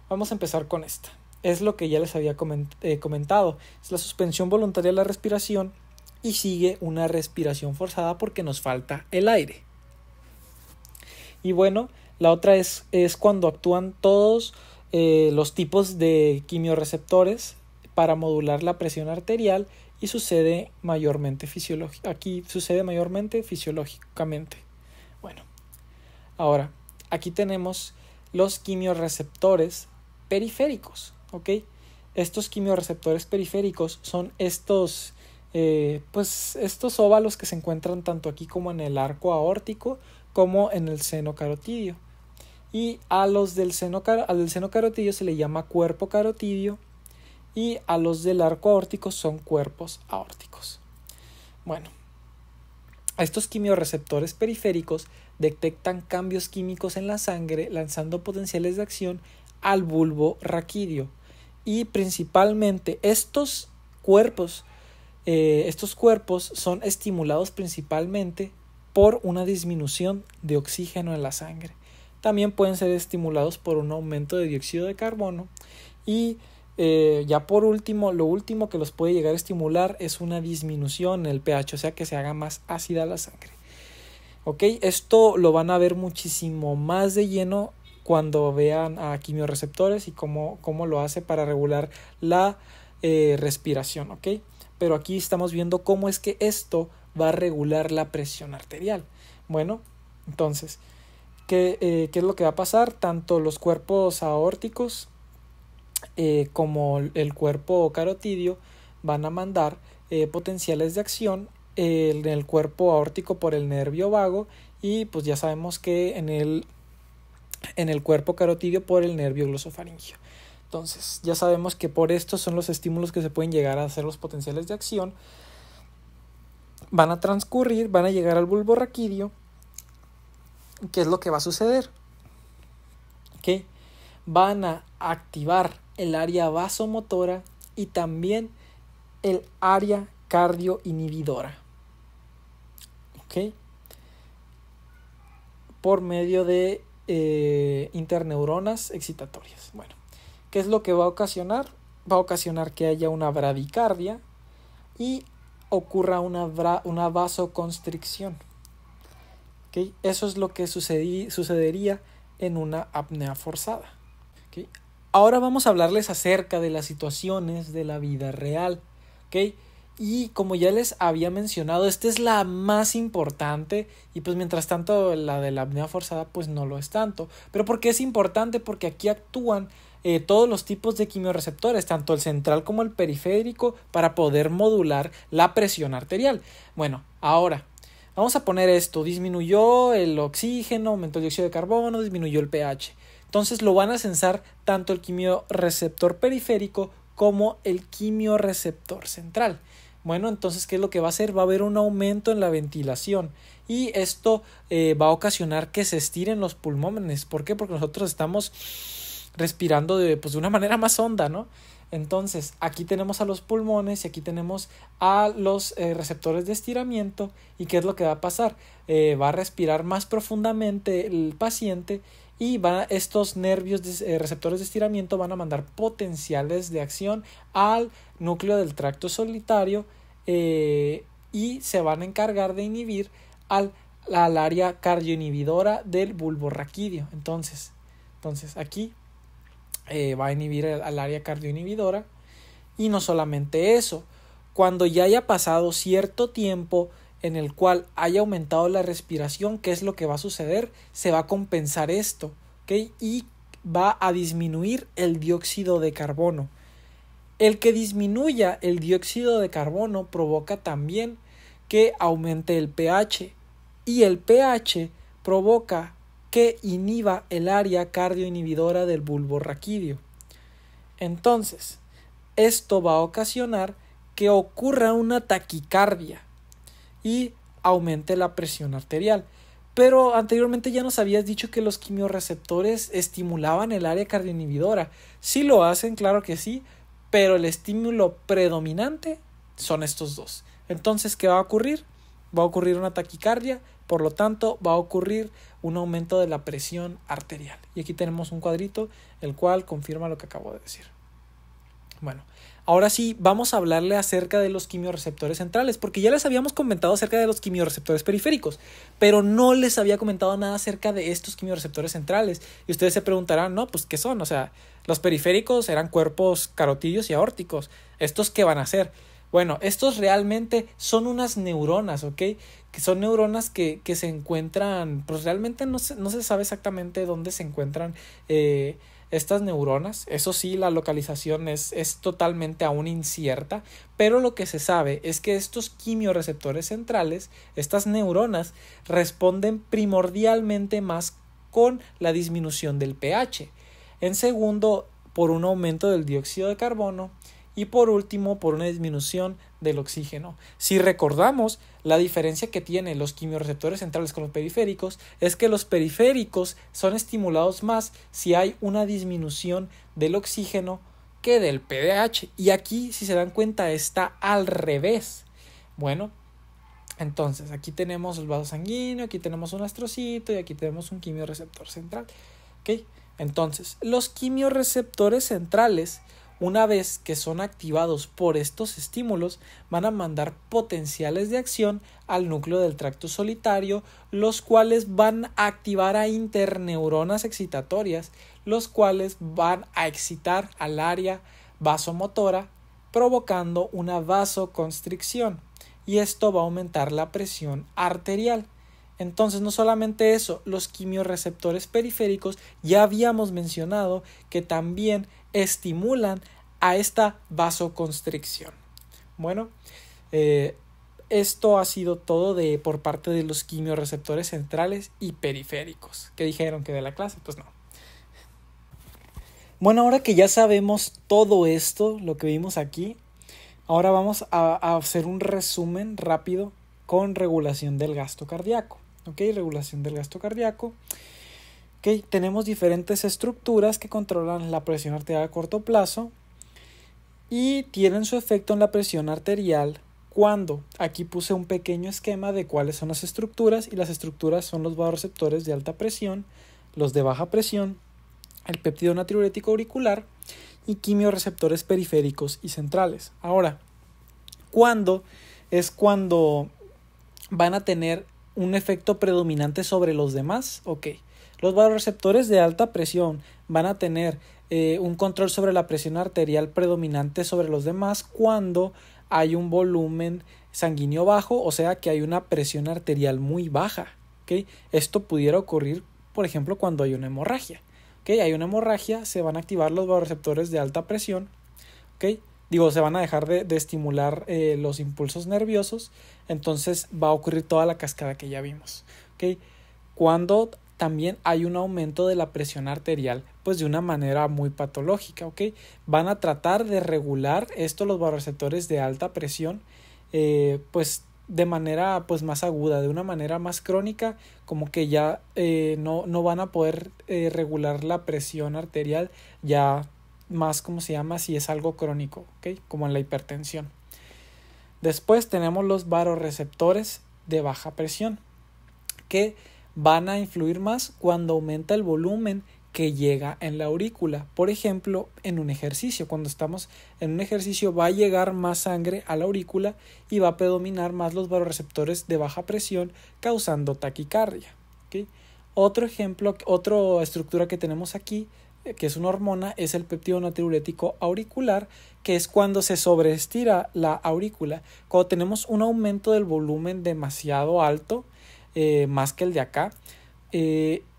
vamos a empezar con esta. Es lo que ya les había comentado. Es la suspensión voluntaria de la respiración y sigue una respiración forzada porque nos falta el aire. Y bueno, la otra es cuando actúan todos los tipos de quimiorreceptores para modular la presión arterial y sucede mayormente fisiológicamente. Bueno, ahora aquí tenemos los quimiorreceptores periféricos, ¿ok? Estos quimiorreceptores periféricos son estos óvalos que se encuentran tanto aquí como en el arco aórtico como en el seno carotidio. Y al del seno carotidio se le llama cuerpo carotidio y a los del arco aórtico son cuerpos aórticos. Bueno, estos quimiorreceptores periféricos detectan cambios químicos en la sangre lanzando potenciales de acción al bulbo raquídeo, y principalmente estos cuerpos estos cuerpos son estimulados principalmente por una disminución de oxígeno en la sangre. También pueden ser estimulados por un aumento de dióxido de carbono y ya por último, lo último que los puede llegar a estimular es una disminución en el pH, o sea que se haga más ácida la sangre. ¿Ok? Esto lo van a ver muchísimo más de lleno cuando vean a quimiorreceptores y cómo lo hace para regular la respiración. ¿Ok? Pero aquí estamos viendo cómo es que esto va a regular la presión arterial. Bueno, entonces, ¿qué es lo que va a pasar? Tanto los cuerpos aórticos como el cuerpo carotidio van a mandar potenciales de acción en el cuerpo aórtico por el nervio vago y pues ya sabemos que en el cuerpo carotidio por el nervio glosofaringeo. Entonces ya sabemos que por estos son los estímulos que se pueden llegar a hacer los potenciales de acción. Van a transcurrir, van a llegar al bulbo raquídeo. ¿Qué es lo que va a suceder? Que van a activar el área vasomotora y también el área cardioinhibidora. ¿Ok? Por medio de interneuronas excitatorias. Bueno, ¿qué es lo que va a ocasionar? Va a ocasionar que haya una bradicardia y ocurra una vasoconstricción. ¿Okay? Eso es lo que sucedería en una apnea forzada. ¿Okay? Ahora vamos a hablarles acerca de las situaciones de la vida real. ¿Okay? Y como ya les había mencionado, esta es la más importante y pues mientras tanto la de la apnea forzada pues no lo es tanto. ¿Pero por qué es importante? Porque aquí actúan todos los tipos de quimiorreceptores, tanto el central como el periférico, para poder modular la presión arterial. Bueno, ahora vamos a poner esto, disminuyó el oxígeno, aumentó el dióxido de carbono, disminuyó el pH. Entonces lo van a sensar tanto el quimiorreceptor periférico como el quimiorreceptor central. Bueno, entonces, ¿qué es lo que va a hacer? Va a haber un aumento en la ventilación y esto va a ocasionar que se estiren los pulmones. ¿Por qué? Porque nosotros estamos respirando de una manera más honda, ¿no? Entonces, aquí tenemos a los pulmones y aquí tenemos a los receptores de estiramiento. ¿Y qué es lo que va a pasar? Va a respirar más profundamente el paciente y estos nervios receptores de estiramiento van a mandar potenciales de acción al núcleo del tracto solitario y se van a encargar de inhibir al área cardioinhibidora del bulbo raquídeo. Entonces aquí va a inhibir al área cardioinhibidora y no solamente eso, cuando ya haya pasado cierto tiempo en el cual haya aumentado la respiración, ¿qué es lo que va a suceder? Se va a compensar esto, ¿okay? Y va a disminuir el dióxido de carbono. El que disminuya el dióxido de carbono provoca también que aumente el pH y el pH provoca que inhiba el área cardioinhibidora del bulbo raquídeo. Entonces, esto va a ocasionar que ocurra una taquicardia y aumente la presión arterial. Pero anteriormente ya nos habías dicho que los quimiorreceptores estimulaban el área cardioinhibidora. Sí lo hacen, claro que sí, pero el estímulo predominante son estos dos. Entonces, ¿qué va a ocurrir? Va a ocurrir una taquicardia, por lo tanto va a ocurrir un aumento de la presión arterial. Y aquí tenemos un cuadrito el cual confirma lo que acabo de decir. Bueno, ahora sí vamos a hablarle acerca de los quimiorreceptores centrales, porque ya les habíamos comentado acerca de los quimiorreceptores periféricos, pero no les había comentado nada acerca de estos quimiorreceptores centrales. Y ustedes se preguntarán, ¿no? Pues, ¿qué son? O sea, los periféricos eran cuerpos carotídeos y aórticos. ¿Estos qué van a hacer? Bueno, estos realmente son unas neuronas, ¿ok? Que son neuronas que se encuentran, pues realmente no se sabe exactamente dónde se encuentran estas neuronas. Eso sí, la localización es totalmente aún incierta, pero lo que se sabe es que estos quimiorreceptores centrales, estas neuronas, responden primordialmente más con la disminución del pH. En segundo, por un aumento del dióxido de carbono. Y por último, por una disminución del oxígeno. Si recordamos, la diferencia que tienen los quimiorreceptores centrales con los periféricos es que los periféricos son estimulados más si hay una disminución del oxígeno que del PDH. Y aquí, si se dan cuenta, está al revés. Bueno, entonces aquí tenemos el vaso sanguíneo, aquí tenemos un astrocito y aquí tenemos un quimiorreceptor central. ¿Okay? Entonces, los quimiorreceptores centrales, una vez que son activados por estos estímulos, van a mandar potenciales de acción al núcleo del tracto solitario, los cuales van a activar a interneuronas excitatorias, los cuales van a excitar al área vasomotora, provocando una vasoconstricción, y esto va a aumentar la presión arterial. Entonces, no solamente eso, los quimiorreceptores periféricos ya habíamos mencionado que también estimulan a esta vasoconstricción. Bueno, esto ha sido todo por parte de los quimiorreceptores centrales y periféricos. ¿Qué dijeron que de la clase? Pues no. Bueno, ahora que ya sabemos todo esto, lo que vimos aquí, ahora vamos a hacer un resumen rápido con regulación del gasto cardíaco. ¿Ok? Regulación del gasto cardíaco. ¿Ok? Tenemos diferentes estructuras que controlan la presión arterial a corto plazo y tienen su efecto en la presión arterial cuando aquí puse un pequeño esquema de cuáles son las estructuras, y las estructuras son los vasoreceptores de alta presión, los de baja presión, el péptido natriurético auricular y quimiorreceptores periféricos y centrales. Ahora, ¿cuándo es cuando van a tener un efecto predominante sobre los demás? Ok, los vasoreceptores de alta presión van a tener un control sobre la presión arterial predominante sobre los demás cuando hay un volumen sanguíneo bajo, o sea que hay una presión arterial muy baja. ¿Okay? Esto pudiera ocurrir, por ejemplo, cuando hay una hemorragia. ¿Okay? Hay una hemorragia, se van a activar los vasoreceptores de alta presión. ¿Okay? Se van a dejar de estimular los impulsos nerviosos, entonces va a ocurrir toda la cascada que ya vimos. ¿Okay? Cuando también hay un aumento de la presión arterial, pues de una manera muy patológica. ¿Okay? Van a tratar de regular esto los vasoreceptores de alta presión, pues de manera pues más aguda, de una manera más crónica, como que ya no van a poder regular la presión arterial ya más, ¿cómo se llama? Si es algo crónico, ¿okay? Como en la hipertensión. Después tenemos los vasoreceptores de baja presión, que van a influir más cuando aumenta el volumen que llega en la aurícula. Por ejemplo, en un ejercicio, cuando estamos en un ejercicio va a llegar más sangre a la aurícula y va a predominar más los vasoreceptores de baja presión, causando taquicardia. ¿Okay? Otro ejemplo, otra estructura que tenemos aquí, que es una hormona, es el péptido natriurético auricular, que es cuando se sobreestira la aurícula. Cuando tenemos un aumento del volumen demasiado alto, más que el de acá,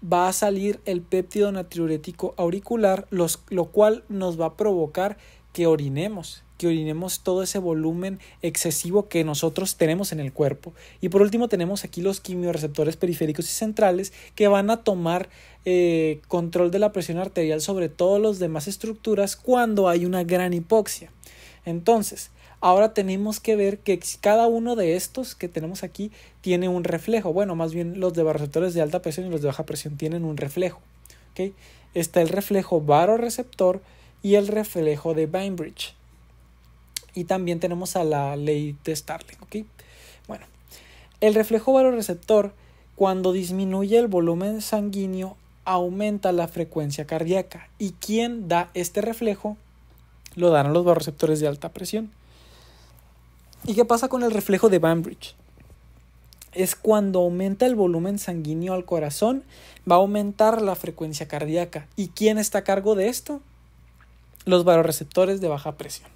va a salir el péptido natriurético auricular, lo cual nos va a provocar que orinemos todo ese volumen excesivo que nosotros tenemos en el cuerpo. Y por último tenemos aquí los quimiorreceptores periféricos y centrales, que van a tomar control de la presión arterial sobre todas las demás estructuras cuando hay una gran hipoxia. Entonces, ahora tenemos que ver que cada uno de estos que tenemos aquí tiene un reflejo. Bueno, más bien los de vasoreceptores de alta presión y los de baja presión tienen un reflejo. ¿Okay? Está el reflejo vasoreceptor y el reflejo de Bainbridge. Y también tenemos a la ley de Starling. ¿Okay? Bueno, el reflejo vasoreceptor, cuando disminuye el volumen sanguíneo, aumenta la frecuencia cardíaca. ¿Y quién da este reflejo? Lo dan los vasoreceptores de alta presión. ¿Y qué pasa con el reflejo de Bainbridge? Es cuando aumenta el volumen sanguíneo al corazón, va a aumentar la frecuencia cardíaca. ¿Y quién está a cargo de esto? Los vasoreceptores de baja presión.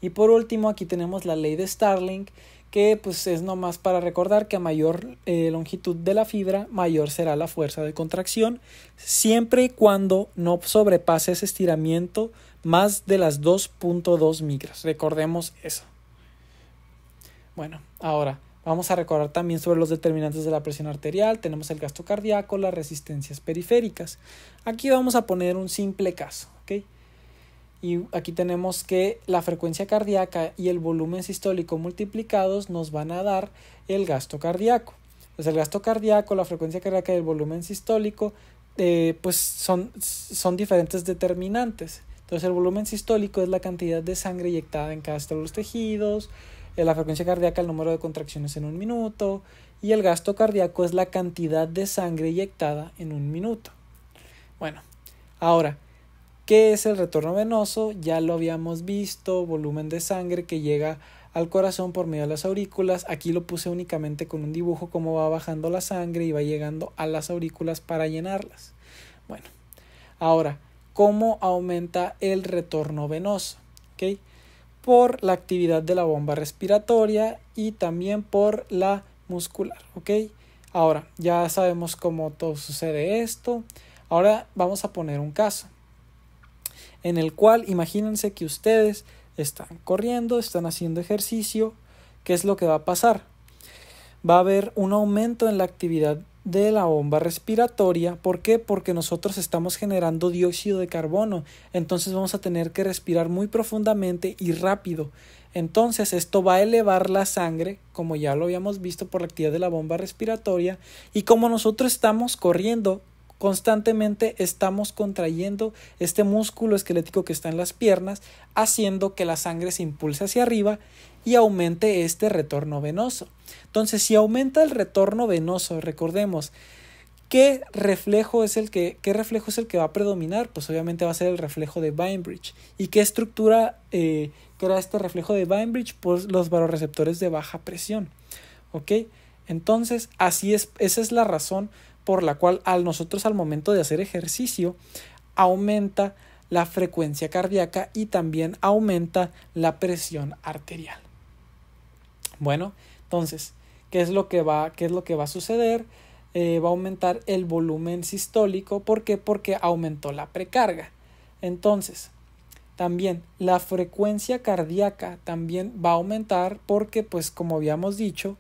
Y por último, aquí tenemos la ley de Starling, que pues es nomás para recordar que a mayor longitud de la fibra, mayor será la fuerza de contracción, siempre y cuando no sobrepase ese estiramiento más de las 2.2 micras. Recordemos eso. Bueno, ahora vamos a recordar también sobre los determinantes de la presión arterial. Tenemos el gasto cardíaco, las resistencias periféricas. Aquí vamos a poner un simple caso, ¿ok? Y aquí tenemos que la frecuencia cardíaca y el volumen sistólico multiplicados nos van a dar el gasto cardíaco. Pues el gasto cardíaco, la frecuencia cardíaca y el volumen sistólico pues son diferentes determinantes. Entonces el volumen sistólico es la cantidad de sangre inyectada en cada uno de los tejidos, la frecuencia cardíaca, el número de contracciones en un minuto, y el gasto cardíaco es la cantidad de sangre inyectada en un minuto. Bueno, ahora, ¿qué es el retorno venoso? Ya lo habíamos visto, volumen de sangre que llega al corazón por medio de las aurículas. Aquí lo puse únicamente con un dibujo, cómo va bajando la sangre y va llegando a las aurículas para llenarlas. Bueno, ahora, ¿cómo aumenta el retorno venoso? ¿Okay? Por la actividad de la bomba respiratoria y también por la muscular. ¿Ok? Ahora, ya sabemos cómo todo sucede esto. Ahora vamos a poner un caso en el cual imagínense que ustedes están corriendo, están haciendo ejercicio. ¿Qué es lo que va a pasar? Va a haber un aumento en la actividad de la bomba respiratoria. ¿Por qué? Porque nosotros estamos generando dióxido de carbono. Entonces vamos a tener que respirar muy profundamente y rápido. Entonces esto va a elevar la sangre, como ya lo habíamos visto, por la actividad de la bomba respiratoria. Y como nosotros estamos corriendo constantemente, estamos contrayendo este músculo esquelético que está en las piernas, haciendo que la sangre se impulse hacia arriba y aumente este retorno venoso. Entonces, si aumenta el retorno venoso, recordemos, ¿qué reflejo es el que va a predominar? Pues obviamente va a ser el reflejo de Bainbridge. ¿Y qué estructura crea este reflejo de Bainbridge? Pues los barorreceptores de baja presión. ¿Ok? Entonces, así es, esa es la razón por la cual nosotros al momento de hacer ejercicio aumenta la frecuencia cardíaca y también aumenta la presión arterial. Bueno, entonces, ¿qué es lo que va a suceder? Va a aumentar el volumen sistólico. ¿Por qué? Porque aumentó la precarga. Entonces, también la frecuencia cardíaca también va a aumentar porque, pues como habíamos dicho,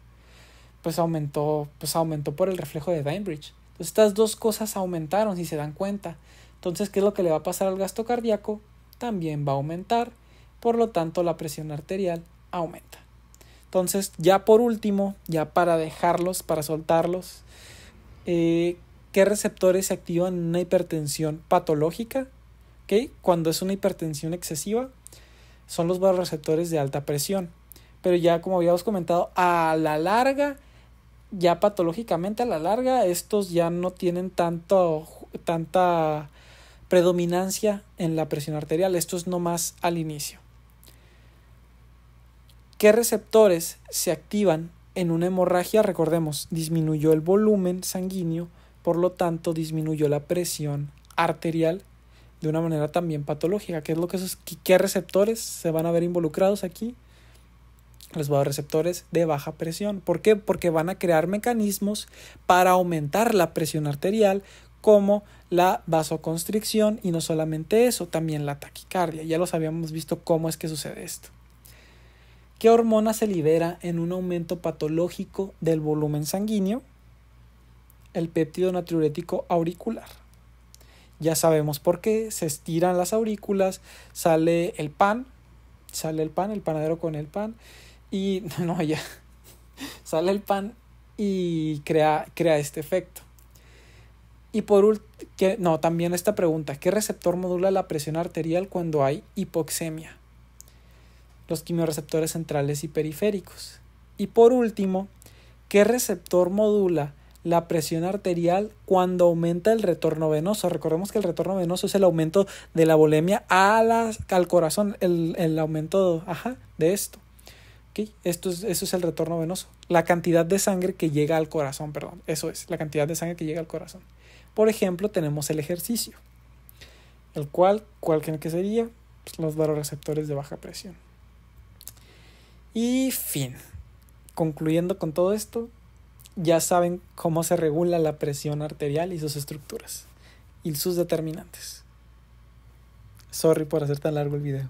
pues aumentó por el reflejo de Bainbridge. Entonces, estas dos cosas aumentaron, si se dan cuenta. Entonces, ¿qué es lo que le va a pasar al gasto cardíaco? También va a aumentar, por lo tanto la presión arterial aumenta. Entonces, ya por último, ya para dejarlos, para soltarlos, ¿qué receptores se activan en una hipertensión patológica? ¿Okay? Cuando es una hipertensión excesiva, son los barorreceptores de alta presión. Pero ya como habíamos comentado, a la larga, ya patológicamente a la larga, estos ya no tienen tanta predominancia en la presión arterial. Esto es nomás al inicio. ¿Qué receptores se activan en una hemorragia? Recordemos, disminuyó el volumen sanguíneo, por lo tanto disminuyó la presión arterial de una manera también patológica. ¿Qué receptores se van a ver involucrados aquí? Los vasoreceptores de baja presión. ¿Por qué? Porque van a crear mecanismos para aumentar la presión arterial, como la vasoconstricción, y no solamente eso, también la taquicardia. Ya los habíamos visto cómo es que sucede esto. ¿Qué hormona se libera en un aumento patológico del volumen sanguíneo? El péptido natriurético auricular. Ya sabemos por qué. Se estiran las aurículas, sale el panadero con el pan, y sale el pan y crea este efecto. Y también esta pregunta: ¿qué receptor modula la presión arterial cuando hay hipoxemia? Los quimiorreceptores centrales y periféricos. Y por último, ¿qué receptor modula la presión arterial cuando aumenta el retorno venoso? Recordemos que el retorno venoso es el aumento de la volemia al corazón, el aumento de esto. ¿Okay? Eso es el retorno venoso. La cantidad de sangre que llega al corazón, eso es, la cantidad de sangre que llega al corazón. Por ejemplo, tenemos el ejercicio, ¿cuál que sería? Pues los barorreceptores de baja presión. Y fin. Concluyendo con todo esto, ya saben cómo se regula la presión arterial y sus estructuras y sus determinantes. Sorry por hacer tan largo el video.